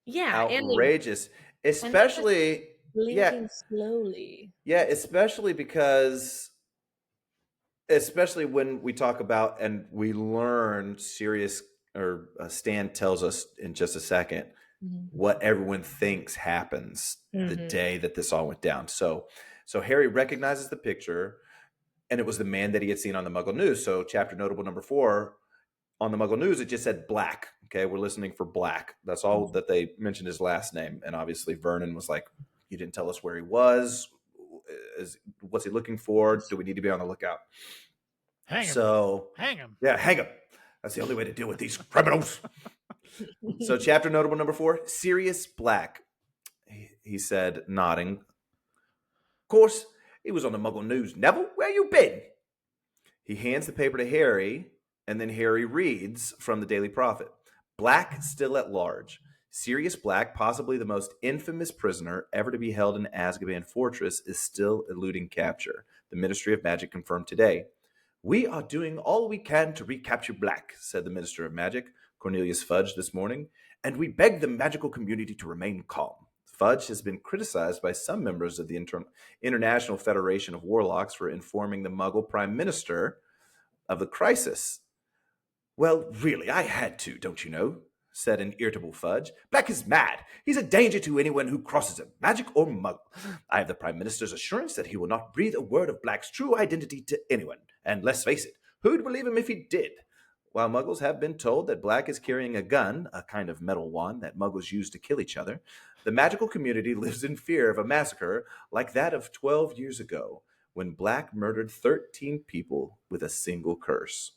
outrageous. Especially... blinking slowly. Yeah, especially because... Especially when we talk about and we learn Stan tells us in just a second what everyone thinks happens the day that this all went down. So Harry recognizes the picture, and it was the man that he had seen on the Muggle News. So chapter notable number 4 on the Muggle News, it just said Black. Okay, we're listening for Black. That's all that they mentioned his last name. And obviously Vernon was like, you didn't tell us where he was. What's he looking for? Do we need to be on the lookout? Hang him. Yeah, hang him. That's the only way to deal with these criminals. So chapter notable number 4, Sirius Black. He said, nodding. Of course, he was on the Muggle News. Neville, where you been? He hands the paper to Harry, and then Harry reads from the Daily Prophet. Black still at large. Sirius Black, possibly the most infamous prisoner ever to be held in Azkaban Fortress, is still eluding capture. The Ministry of Magic confirmed today. We are doing all we can to recapture Black, said the Minister of Magic, Cornelius Fudge, this morning, and we beg the magical community to remain calm. Fudge has been criticized by some members of the International Federation of Warlocks for informing the Muggle Prime Minister of the crisis. Well, really, I had to, don't you know, said an irritable Fudge. Black is mad. He's a danger to anyone who crosses him, magic or muggle. I have the Prime Minister's assurance that he will not breathe a word of Black's true identity to anyone. And let's face it, who'd believe him if he did? While muggles have been told that Black is carrying a gun, a kind of metal wand that muggles use to kill each other, the magical community lives in fear of a massacre like that of 12 years ago, when Black murdered 13 people with a single curse.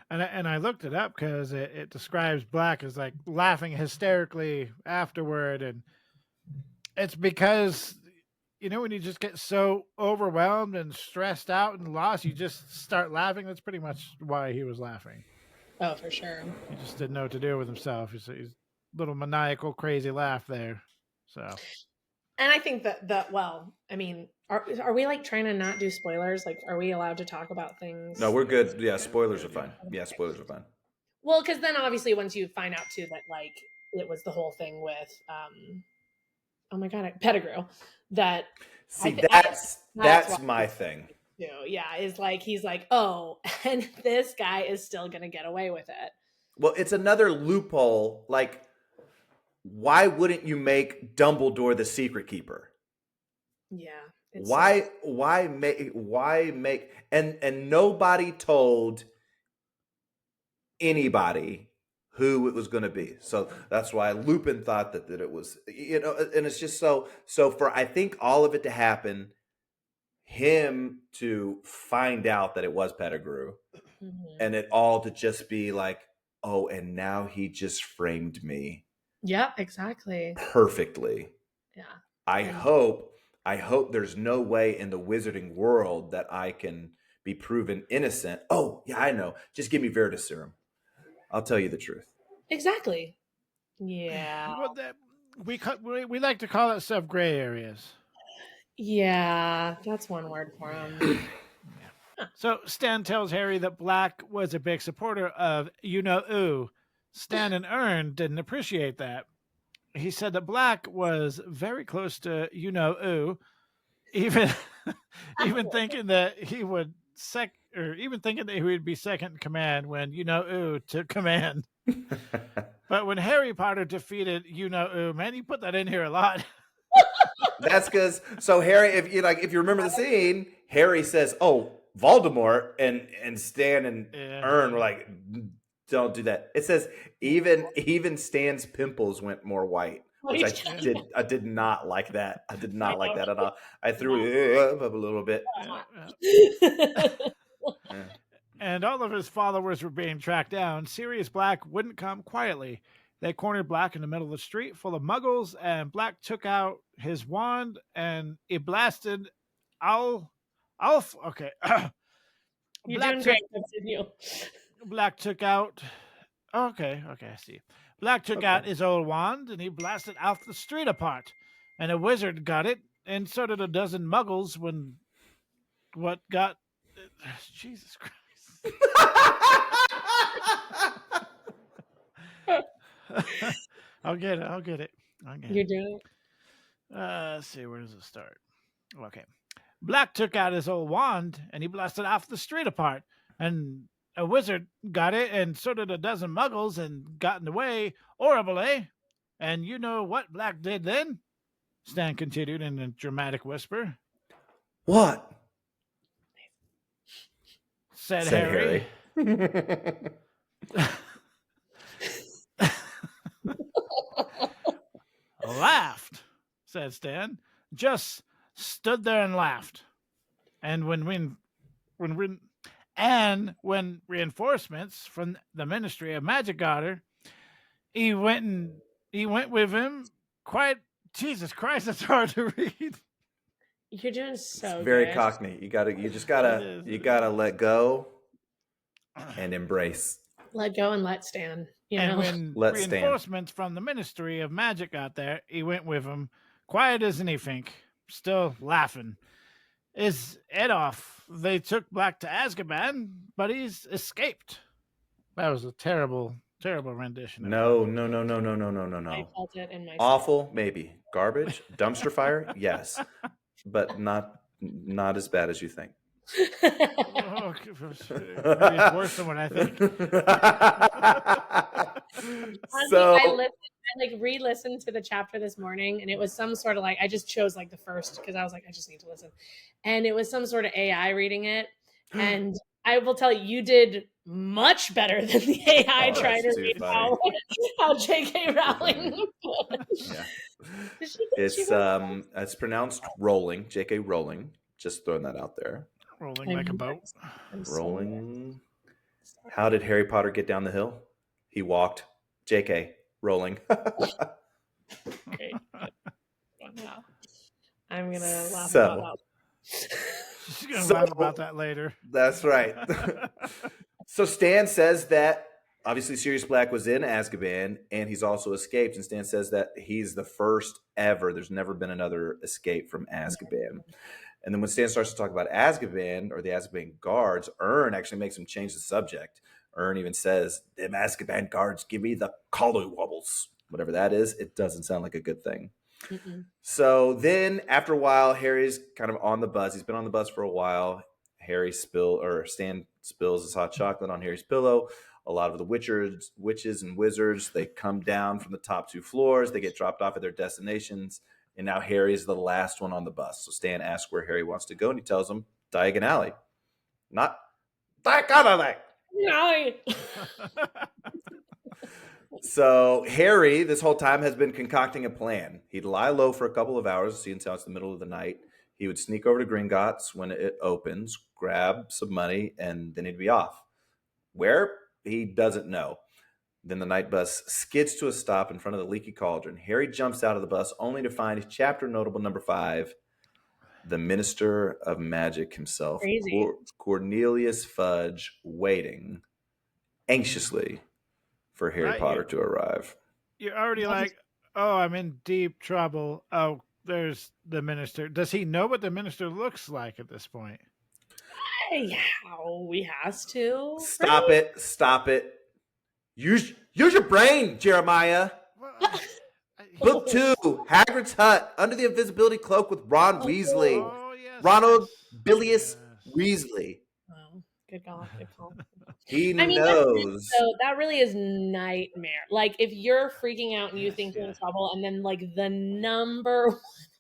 And I looked it up because it describes Black as like laughing hysterically afterward, and it's because when you just get so overwhelmed and stressed out and lost, you just start laughing. That's pretty much why he was laughing. Oh, for sure. He just didn't know what to do with himself. He's little maniacal, crazy laugh there. So, and I think that well, I mean, are we like trying to not do spoilers? Like, are we allowed to talk about things? No, we're good. Yeah, spoilers are fine. Yeah, spoilers are fine. Well, because then obviously once you find out too that like it was the whole thing with oh my god, Pettigrew. That see, that's my thing. Yeah, is like he's like, oh, and this guy is still gonna get away with it. Well, it's another loophole. Like, why wouldn't you make Dumbledore the secret keeper? Yeah. Why make and nobody told anybody who it was going to be. So that's why Lupin thought that it was, and it's just so for, I think, all of it to happen, him to find out that it was Pettigrew, and it all to just be like, oh, and now he just framed me. Yeah, exactly. Perfectly. Yeah. I hope there's no way in the wizarding world that I can be proven innocent. Oh, yeah, I know. Just give me Veritas serum. I'll tell you the truth. Exactly. Yeah. Well, we like to call that stuff gray areas. Yeah, that's one word for him. So Stan tells Harry that Black was a big supporter of you-know-who. Stan and Ern didn't appreciate that. He said that Black was very close to you-know-who, even thinking that he would be second in command when you-know-who took command. But when Harry Potter defeated you-know-who, man, you put that in here a lot. That's because Harry, if you remember the scene, Harry says, "Oh, Voldemort," and Stan and Ern were like, "Don't do that." It says even Stan's pimples went more white, which I did not like that. I did not like that at all. I threw it up a little bit. And all of his followers were being tracked down. Sirius Black wouldn't come quietly. They cornered Black in the middle of the street full of muggles, and Black took out his wand and he blasted okay. You're doing great. Continue. Black took out. Okay, I see. Black took out his old wand and he blasted Alf the street apart. And a wizard got it, and so did a dozen muggles when what got. Jesus Christ. I'll get it. You're doing it. Let's see, where does it start? Okay. Black took out his old wand and he blasted Alf the street apart. And a wizard got it, and so did a dozen muggles and got in the way. Horrible, eh? And you know what Black did then? Stan continued in a dramatic whisper. What? Said Harry. Laughed, said Stan. Just stood there and laughed. And when reinforcements from the Ministry of Magic got her, he went with him. Quite, Jesus Christ, that's hard to read. You're doing so it's very good. Cockney. You gotta let go and embrace. Let go and let Stan. And when reinforcements from the Ministry of Magic got there, he went with him, quiet as anything, still laughing. His head off. They took Black to Azkaban, but he's escaped. That was a terrible, terrible rendition. No. I felt it in my awful, maybe. Garbage, dumpster fire, yes, but not as bad as you think. Maybe it's worse than what I think. Honestly, So I re-listened to the chapter this morning, and it was some sort of like I just chose like the first because I was like I just need to listen, and it was some sort of AI reading it, and I will tell you, you did much better than the AI Oh, trying that's to too read funny. how J.K. Rowling. funny. Yeah. She wrote It's pronounced rolling, J.K. Rowling. Just throwing that out there. Rolling like a boat. I'm so Rolling. How did Harry Potter get down the hill? He walked. J.K. Rowling. great. Wow. I'm gonna laugh about So, that. She's gonna laugh about that later. That's right. So Stan says that obviously Sirius Black was in Azkaban and he's also escaped. And Stan says that he's the first ever. There's never been another escape from Azkaban. And then when Stan starts to talk about Azkaban or the Azkaban guards, Ern actually makes him change the subject. Ern even says, "Them Azkaban guards give me the collywobbles." Whatever that is, it doesn't sound like a good thing. Mm-mm. So then, after a while, Harry's kind of on the bus. He's been on the bus for a while. Stan spills his hot chocolate on Harry's pillow. A lot of the witches and wizards, they come down from the top 2 floors. They get dropped off at their destinations. And now Harry's the last one on the bus. So Stan asks where Harry wants to go, and he tells him Diagon Alley. Not Diagon Alley. No. So Harry, this whole time, has been concocting a plan. He'd lie low for a couple of hours, see until it's the middle of the night. He would sneak over to Gringotts when it opens, grab some money, and then he'd be off. Where? He doesn't know. Then the night bus skids to a stop in front of the Leaky Cauldron. Harry jumps out of the bus only to find chapter notable number 5, the Minister of Magic himself, Crazy. Cornelius Fudge, waiting anxiously for Harry Potter to arrive. You're already like, oh, I'm in deep trouble. Oh, there's the minister. Does he know what the minister looks like at this point? Yeah, he has to. Stop it. Use your brain, Jeremiah. Well, Book 2, Hagrid's Hut, under the invisibility cloak with Ron Weasley. Oh, yes. Ronald yes. Bilius Yes. Weasley. Oh, good call. He I mean, knows. that really is nightmare. Like, if you're freaking out and you think you're in trouble, and then like the number,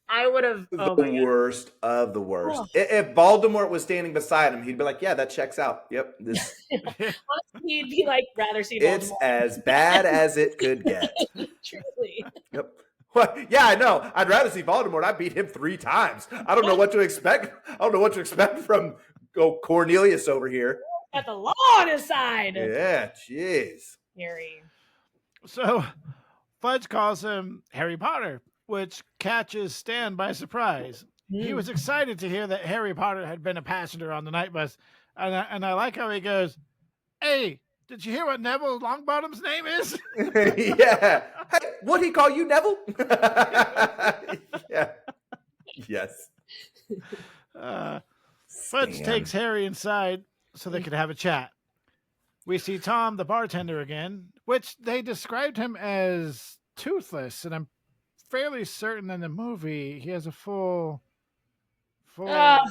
I would have The worst of the worst. Oh. If Voldemort was standing beside him, he'd be like, "Yeah, that checks out. Yep, this." He'd be like, rather see Voldemort. It's as bad as it could get. Truly. Yep. Well, yeah, I know. I'd rather see Voldemort. I beat him 3 times. I don't know what to expect. I don't know what to expect from Cornelius over here. Got the law on his side. Yeah, jeez. Harry. So Fudge calls him Harry Potter, which catches Stan by surprise. He was excited to hear that Harry Potter had been a passenger on the night bus. And I like how he goes, "Hey, did you hear what Neville Longbottom's name is?" Yeah. Hey, what'd he call you, Neville? Yeah. Yes. Fudge takes Harry inside so they could have a chat. We see Tom, the bartender, again, which they described him as toothless, and I'm fairly certain in the movie he has a full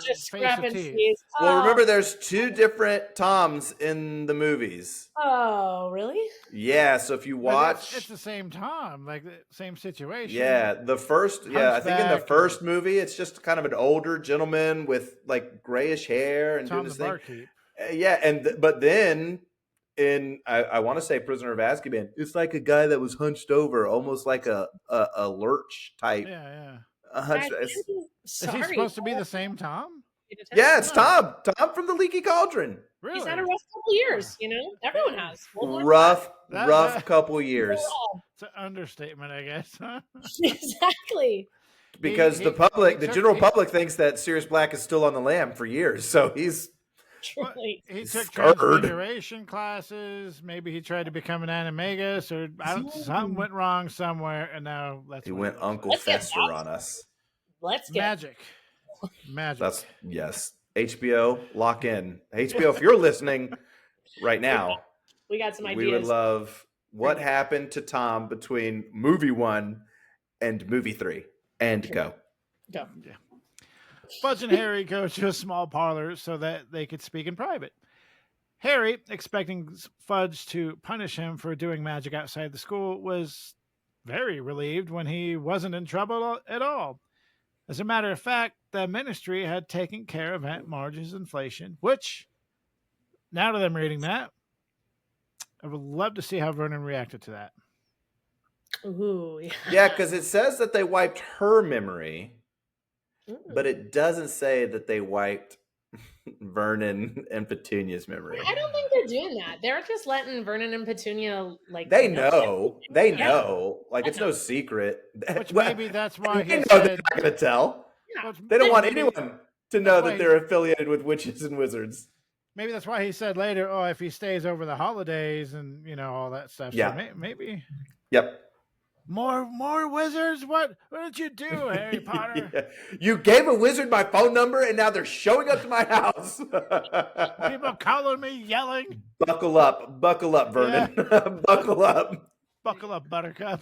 discrepancies. Well, remember, there's 2 different Toms in the movies. Oh, really? Yeah, so if you watch, it's the same Tom, like the same situation. Yeah, I think in the first movie, it's just kind of an older gentleman with like grayish hair and Tom doing the his thing. barkeep. Yeah, but then in I want to say Prisoner of Azkaban, it's like a guy that was hunched over, almost like a lurch type. Yeah. Is he supposed to be the same Tom? Yeah, it's Tom. Tom from the Leaky Cauldron. Really? He's had a rough couple years, Everyone has. Rough couple years. It's an understatement, I guess. Huh? Exactly. Because the general public thinks that Sirius Black is still on the lam for years, so he's truly. He took transfiguration classes. Maybe he tried to become an animagus, or something went wrong somewhere, and now he went Uncle Fester on us. Let's get magic. Yes. HBO, lock in. HBO, if you're listening right now, we got some ideas. We would love what happened to Tom between movie 1 and movie 3, and go. Yeah. Fudge and Harry go to a small parlor so that they could speak in private. Harry, expecting Fudge to punish him for doing magic outside the school, was very relieved when he wasn't in trouble at all. As a matter of fact, the ministry had taken care of Aunt Marge's inflation, which, now that I'm reading that, I would love to see how Vernon reacted to that. Ooh, Yeah, because it says that they wiped her memory, Ooh. but it doesn't say that they wiped Vernon and Petunia's memory. I don't think they're doing that. They're just letting Vernon and Petunia They know. They Yeah. know. Like, it's no secret. Which maybe that's why they he know they're said. not going to tell. Yeah. They don't want maybe- anyone to know why that they're affiliated with witches and wizards. Maybe that's why he said later, "Oh, if he stays over the holidays and all that stuff." Yeah. So maybe. Yep. More wizards? What did you do, Harry Potter? Yeah. You gave a wizard my phone number, and now they're showing up to my house. People calling me, yelling. Buckle up, Vernon. Buckle up. Buckle up, Buttercup.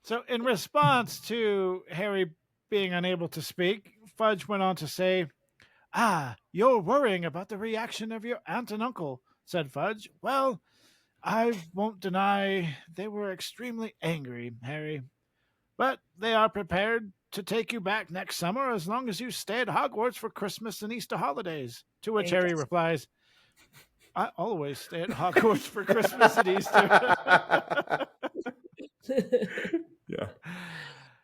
So, in response to Harry being unable to speak, Fudge went on to say, you're worrying about the reaction of your aunt and uncle, said Fudge. Well, I won't deny they were extremely angry, Harry. But they are prepared to take you back next summer as long as you stay at Hogwarts for Christmas and Easter holidays. To which Harry replies, I always stay at Hogwarts for Christmas and Easter. Yeah.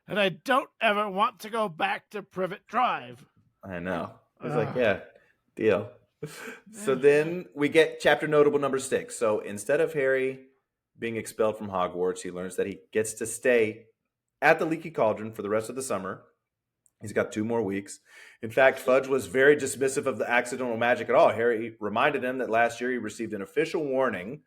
And I don't ever want to go back to Privet Drive. I know. He's like, yeah, deal. So then we get chapter notable number 6. So instead of Harry being expelled from Hogwarts, he learns that he gets to stay at the Leaky Cauldron for the rest of the summer. He's got 2 more weeks. In fact, Fudge was very dismissive of the accidental magic at all. Harry reminded him that last year he received an official warning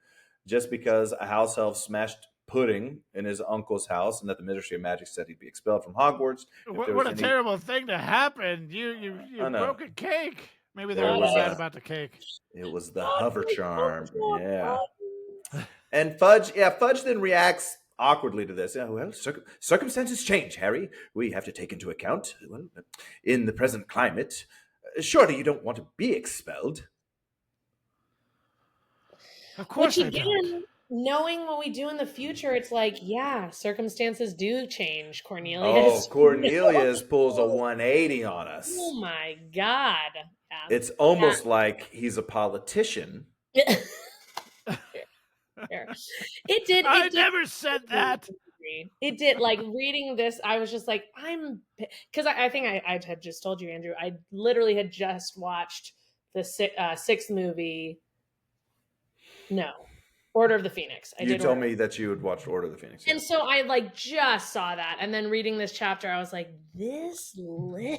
just because a house elf smashed pudding in his uncle's house, and that the Ministry of Magic said he'd be expelled from Hogwarts. What a terrible thing to happen. You broke a cake. Maybe they were mad about the cake. It was the hover charm. Yeah. And Fudge then reacts awkwardly to this. Yeah, well, circumstances change, Harry. We have to take into account, well, in the present climate. Surely you don't want to be expelled. Of course Which I again, don't. Knowing what we do in the future, it's like, yeah, circumstances do change, Cornelius. Oh, Cornelius pulls a 180 on us. Oh my God. Yeah. It's almost like he's a politician. It did. I never said that. It did. Like reading this, I was just like, because I think I had just told you, Andrew, I literally had just watched the 6th movie. No. Order of the Phoenix. You told me that you had watched Order of the Phoenix. And so I just saw that. And then reading this chapter, I was like, this little.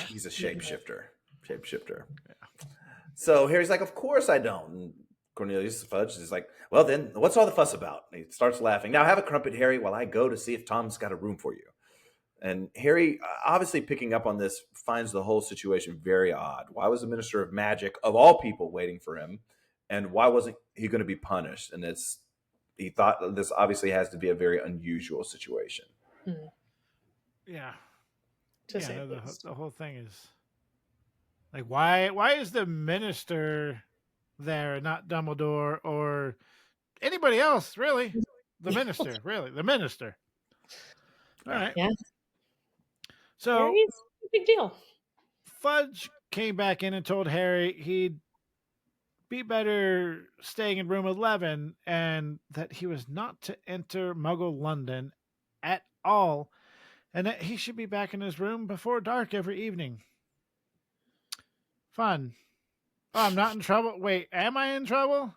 He's a shapeshifter. Yeah. So Harry's like, of course I don't. And Cornelius Fudge is like, well then, what's all the fuss about? And he starts laughing. Now have a crumpet, Harry, while I go to see if Tom's got a room for you. And Harry, obviously picking up on this, finds the whole situation very odd. Why was the Minister of Magic, of all people, waiting for him? And why wasn't he going to be punished? And he thought this obviously has to be a very unusual situation. Yeah. Yeah, the whole thing is like, why is the minister there and not Dumbledore or anybody else, really? The minister, really. The minister. All right. Yeah. So Harry's a big deal. Fudge came back in and told Harry he'd be better staying in room 11 and that he was not to enter Muggle London at all and that he should be back in his room before dark every evening. Fun. Oh, I'm not in trouble. Wait, am I in trouble?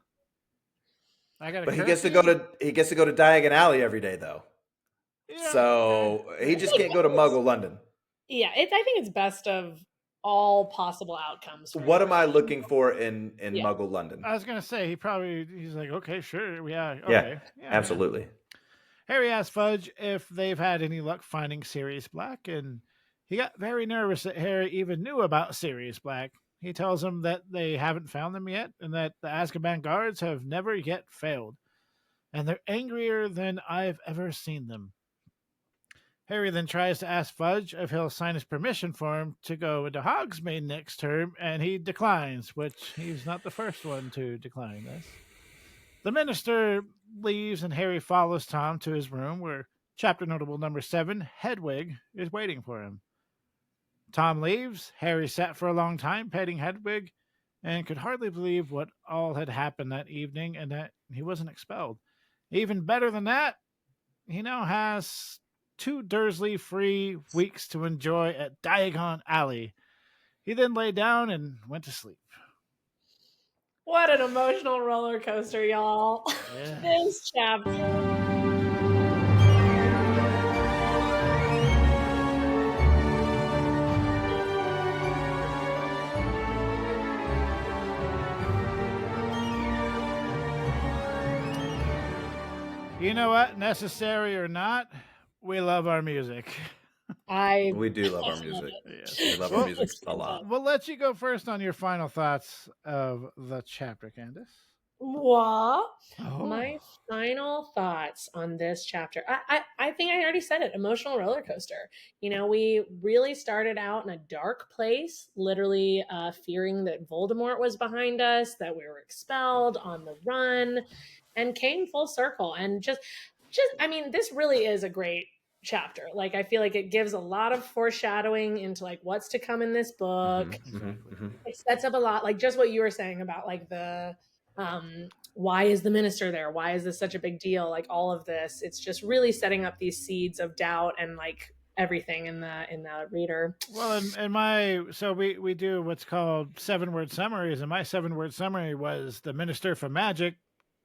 But he gets to go to Diagon Alley every day though. Yeah. So he just can't go to Muggle London. Yeah, I think it's best of all possible outcomes. What am I looking for in Muggle London? I was going to say, he's like, okay, sure. Yeah. Okay. Yeah, absolutely. Yeah. Harry asked Fudge if they've had any luck finding Sirius Black, and he got very nervous that Harry even knew about Sirius Black. He tells him that they haven't found them yet, and that the Azkaban guards have never yet failed, and they're angrier than I've ever seen them. Harry then tries to ask Fudge if he'll sign his permission for him to go into Hogsmeade next term, and he declines, which he's not the first one to decline this. The minister leaves, and Harry follows Tom to his room, where chapter notable number 7, Hedwig, is waiting for him. Tom leaves. Harry sat for a long time petting Hedwig and could hardly believe what all had happened that evening and that he wasn't expelled. Even better than that, he now has 2 Dursley-free weeks to enjoy at Diagon Alley. He then lay down and went to sleep. What an emotional roller coaster, y'all. Yes. This chapter. You know what? Necessary or not, we love our music. We do love our music. Yes. We love our music a lot. We'll let you go first on your final thoughts of the chapter, Candice. What? Oh. My final thoughts on this chapter. I think I already said it. Emotional roller coaster. You know, we really started out in a dark place, literally fearing that Voldemort was behind us, that we were expelled, on the run, and came full circle. And just I mean, this really is a great chapter. Like, I feel like it gives a lot of foreshadowing into like what's to come in this book. It sets up a lot, like just what you were saying about like the why is the minister there, why is this such a big deal, like all of this. It's just really setting up these seeds of doubt and like everything in the reader. Well, so we do what's called 7-word summaries, and my 7-word summary was the minister for magic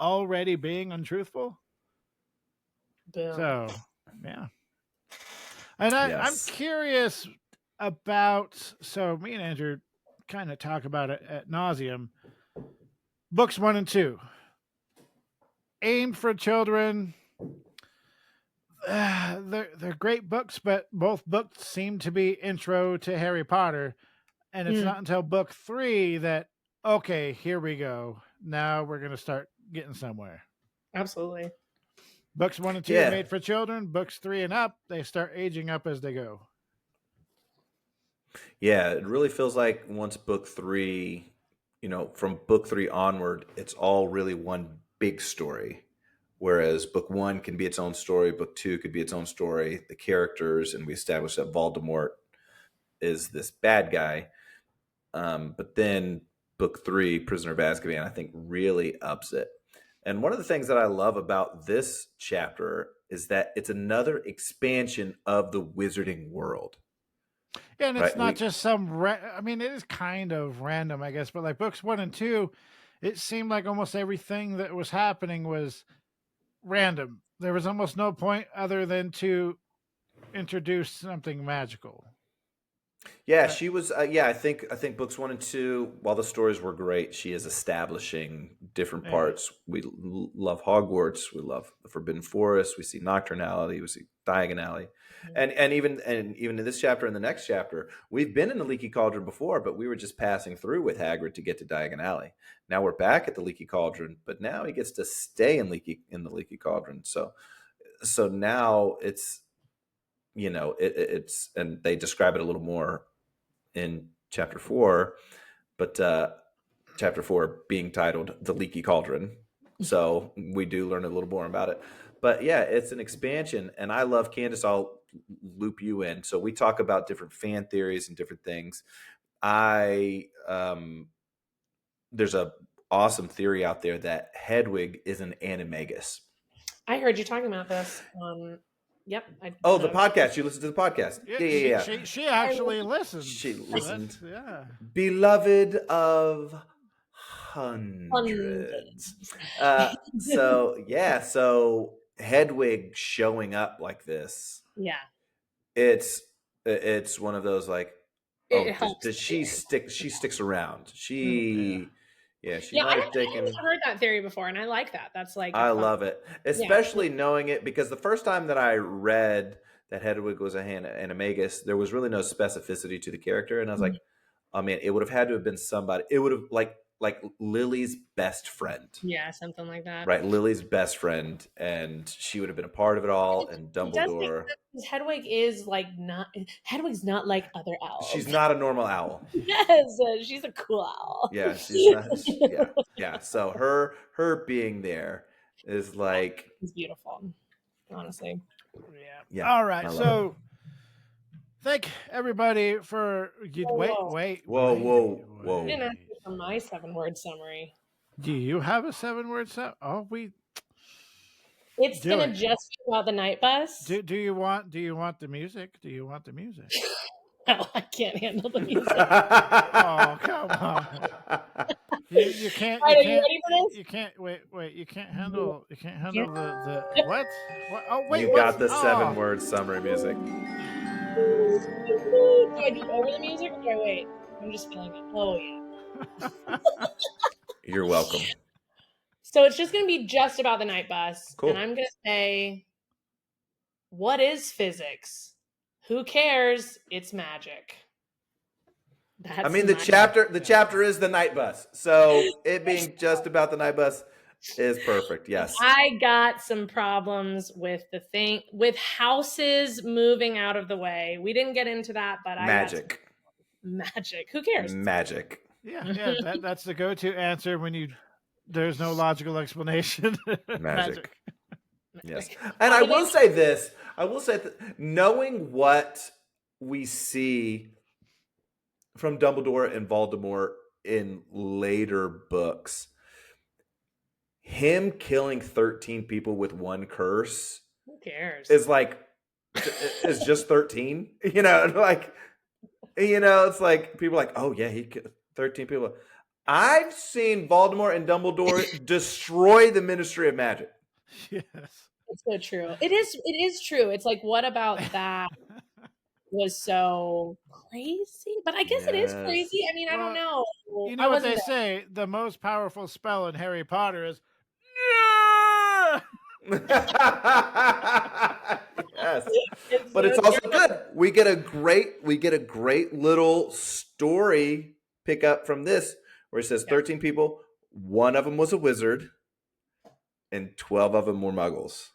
already being untruthful. Boom. So yeah. And I'm curious about, so me and Andrew kind of talk about it at nauseum. Books 1 and 2, aimed for children. They're great books, but both books seem to be intro to Harry Potter, and it's not until book 3 that, okay, here we go. Now we're going to start getting somewhere. Absolutely. Books 1 and 2 are made for children. Books 3 and up, they start aging up as they go. Yeah, it really feels like once book 3, you know, from book 3 onward, it's all really one big story. Whereas book 1 can be its own story, book 2 could be its own story, the characters, and we establish that Voldemort is this bad guy. But then book 3, Prisoner of Azkaban, I think really ups it. And one of the things that I love about this chapter is that it's another expansion of the wizarding world. Yeah, and it's not just some, I mean, it is kind of random, I guess, but like books 1 and 2, it seemed like almost everything that was happening was random. There was almost no point other than to introduce something magical. Yeah, she was. I think books 1 and 2, while the stories were great, she is establishing different parts. We love Hogwarts. We love the Forbidden Forest. We see Nocturnality. We see Diagon Alley, and even in this chapter and the next chapter, we've been in the Leaky Cauldron before, but we were just passing through with Hagrid to get to Diagon Alley. Now we're back at the Leaky Cauldron, but now he gets to stay in the Leaky Cauldron. So now it's, you know, it's, and they describe it a little more in chapter 4, but chapter 4 being titled The Leaky Cauldron. So we do learn a little more about it. But yeah, it's an expansion, and I love, Candice, I'll loop you in. So we talk about different fan theories and different things. There's a awesome theory out there that Hedwig is an animagus. I heard you talking about this. Yep. The podcast. You listened to the podcast. Yeah. She actually listened. She listened. Yeah. Beloved of hundreds. So Hedwig showing up like this. Yeah. It's one of those like, she sticks around. She might have taken. I've heard that theory before, and I like that. That's like, I love it, especially knowing it, because the first time that I read that Hedwig was an animagus, there was really no specificity to the character, and I was like, oh man, it would have had to have been somebody. It would have, like, like Lily's best friend. Yeah, something like that. Right, Lily's best friend, and she would have been a part of it all. And It does make Dumbledore. sense because Hedwig's not like other owls. She's not a normal owl. Yes, she's a cool owl. Yeah, she's not. Yeah. So her being there is like, It's beautiful, honestly. Yeah. All right. So thank everybody for wait. Whoa. I didn't ask you for my 7-word summary. Do you have a 7-word set? Oh, It's gonna just be about the night bus. Do you want the music? Do you want the music? No, I can't handle the music. Oh, come on. You can't. Are you ready for this? You can't. Wait. You can't handle. You can't handle the what? Oh wait. You got the 7-word summary music. Do I do over the music or do I wait? I'm just feeling it. Oh yeah. You're welcome. So it's just gonna be just about the night bus, Cool. and I'm gonna say, what is physics? Who cares? It's magic. The chapter is the night bus. So it being just about the night bus is perfect. Yes. I got some problems with with houses moving out of the way. We didn't get into that, but magic. Magic. Who cares? Magic. Yeah. That's the go-to answer when there's no logical explanation. Magic. Yes. And I will say this. Knowing what we see from Dumbledore and Voldemort in later books, him killing 13 people with one curse, who cares? Is just 13. It's like people are like, oh yeah, he killed 13 people. I've seen Voldemort and Dumbledore destroy the Ministry of Magic. Yes. It's so true. It is true. It's like, what about that was so crazy? But I guess it is crazy. I mean, I don't know. You know what they say? The most powerful spell in Harry Potter is yes. But it's also good. We get a great little story pick up from this where it says 13 people, one of them was a wizard, and 12 of them were muggles.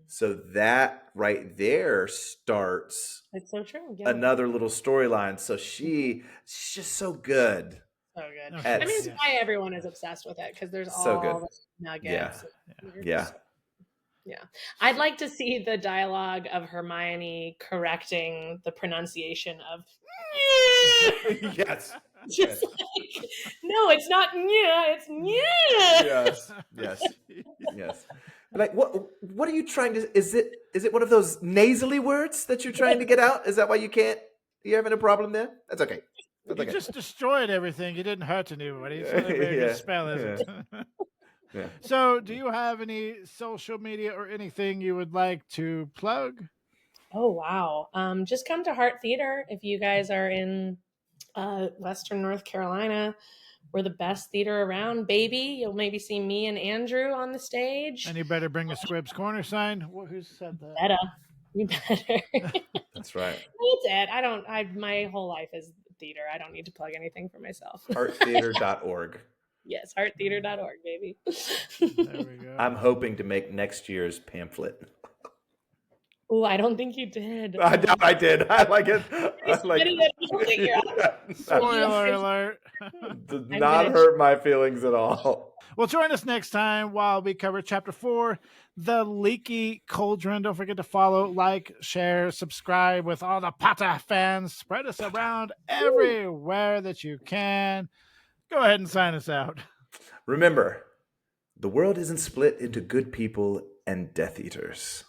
So that right there starts it's so true. Yeah. Another little storyline. So she's just so good. So good. I mean, it's why everyone is obsessed with it, because there's so all good. the nuggets. Yeah. I'd like to see the dialogue of Hermione correcting the pronunciation of yes. Just like, no, it's not it's Yes. Like, what are you trying to? Is it one of those nasally words that you're trying to get out? Is that why you're having a problem there? That's okay. You just destroyed everything. You didn't hurt anybody. So good spell, isn't it? Yeah. So, do you have any social media or anything you would like to plug? Oh wow! Just come to Heart Theater if you guys are in Western North Carolina. We're the best theater around, baby. You'll maybe see me and Andrew on the stage. And you better bring a Squibs Corner sign. Who said that? You better. That's right. That's it. My whole life is theater. I don't need to plug anything for myself. Hearttheater.org. Yes, hearttheater.org, baby. There we go. I'm hoping to make next year's pamphlet. Oh, I don't think you did. I did. I like it. Spoiler alert. Did not hurt my feelings at all. Well, join us next time while we cover Chapter 4, The Leaky Cauldron. Don't forget to follow, like, share, subscribe with all the Potter fans. Spread us around everywhere that you can. Go ahead and sign us out. Remember, the world isn't split into good people and Death Eaters.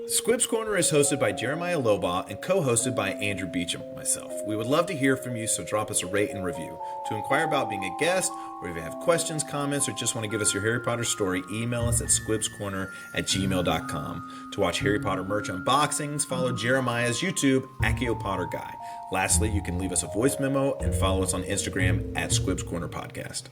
Squibs Corner is hosted by Jeremiah Lobaugh and co-hosted by Andrew Beecham, myself. We would love to hear from you, so drop us a rate and review. To inquire about being a guest, or if you have questions, comments, or just want to give us your Harry Potter story, email us at squibscorner@gmail.com. To watch Harry Potter merch unboxings, follow Jeremiah's YouTube, Accio Potter Guy. Lastly, you can leave us a voice memo and follow us on Instagram at Squibs Corner Podcast.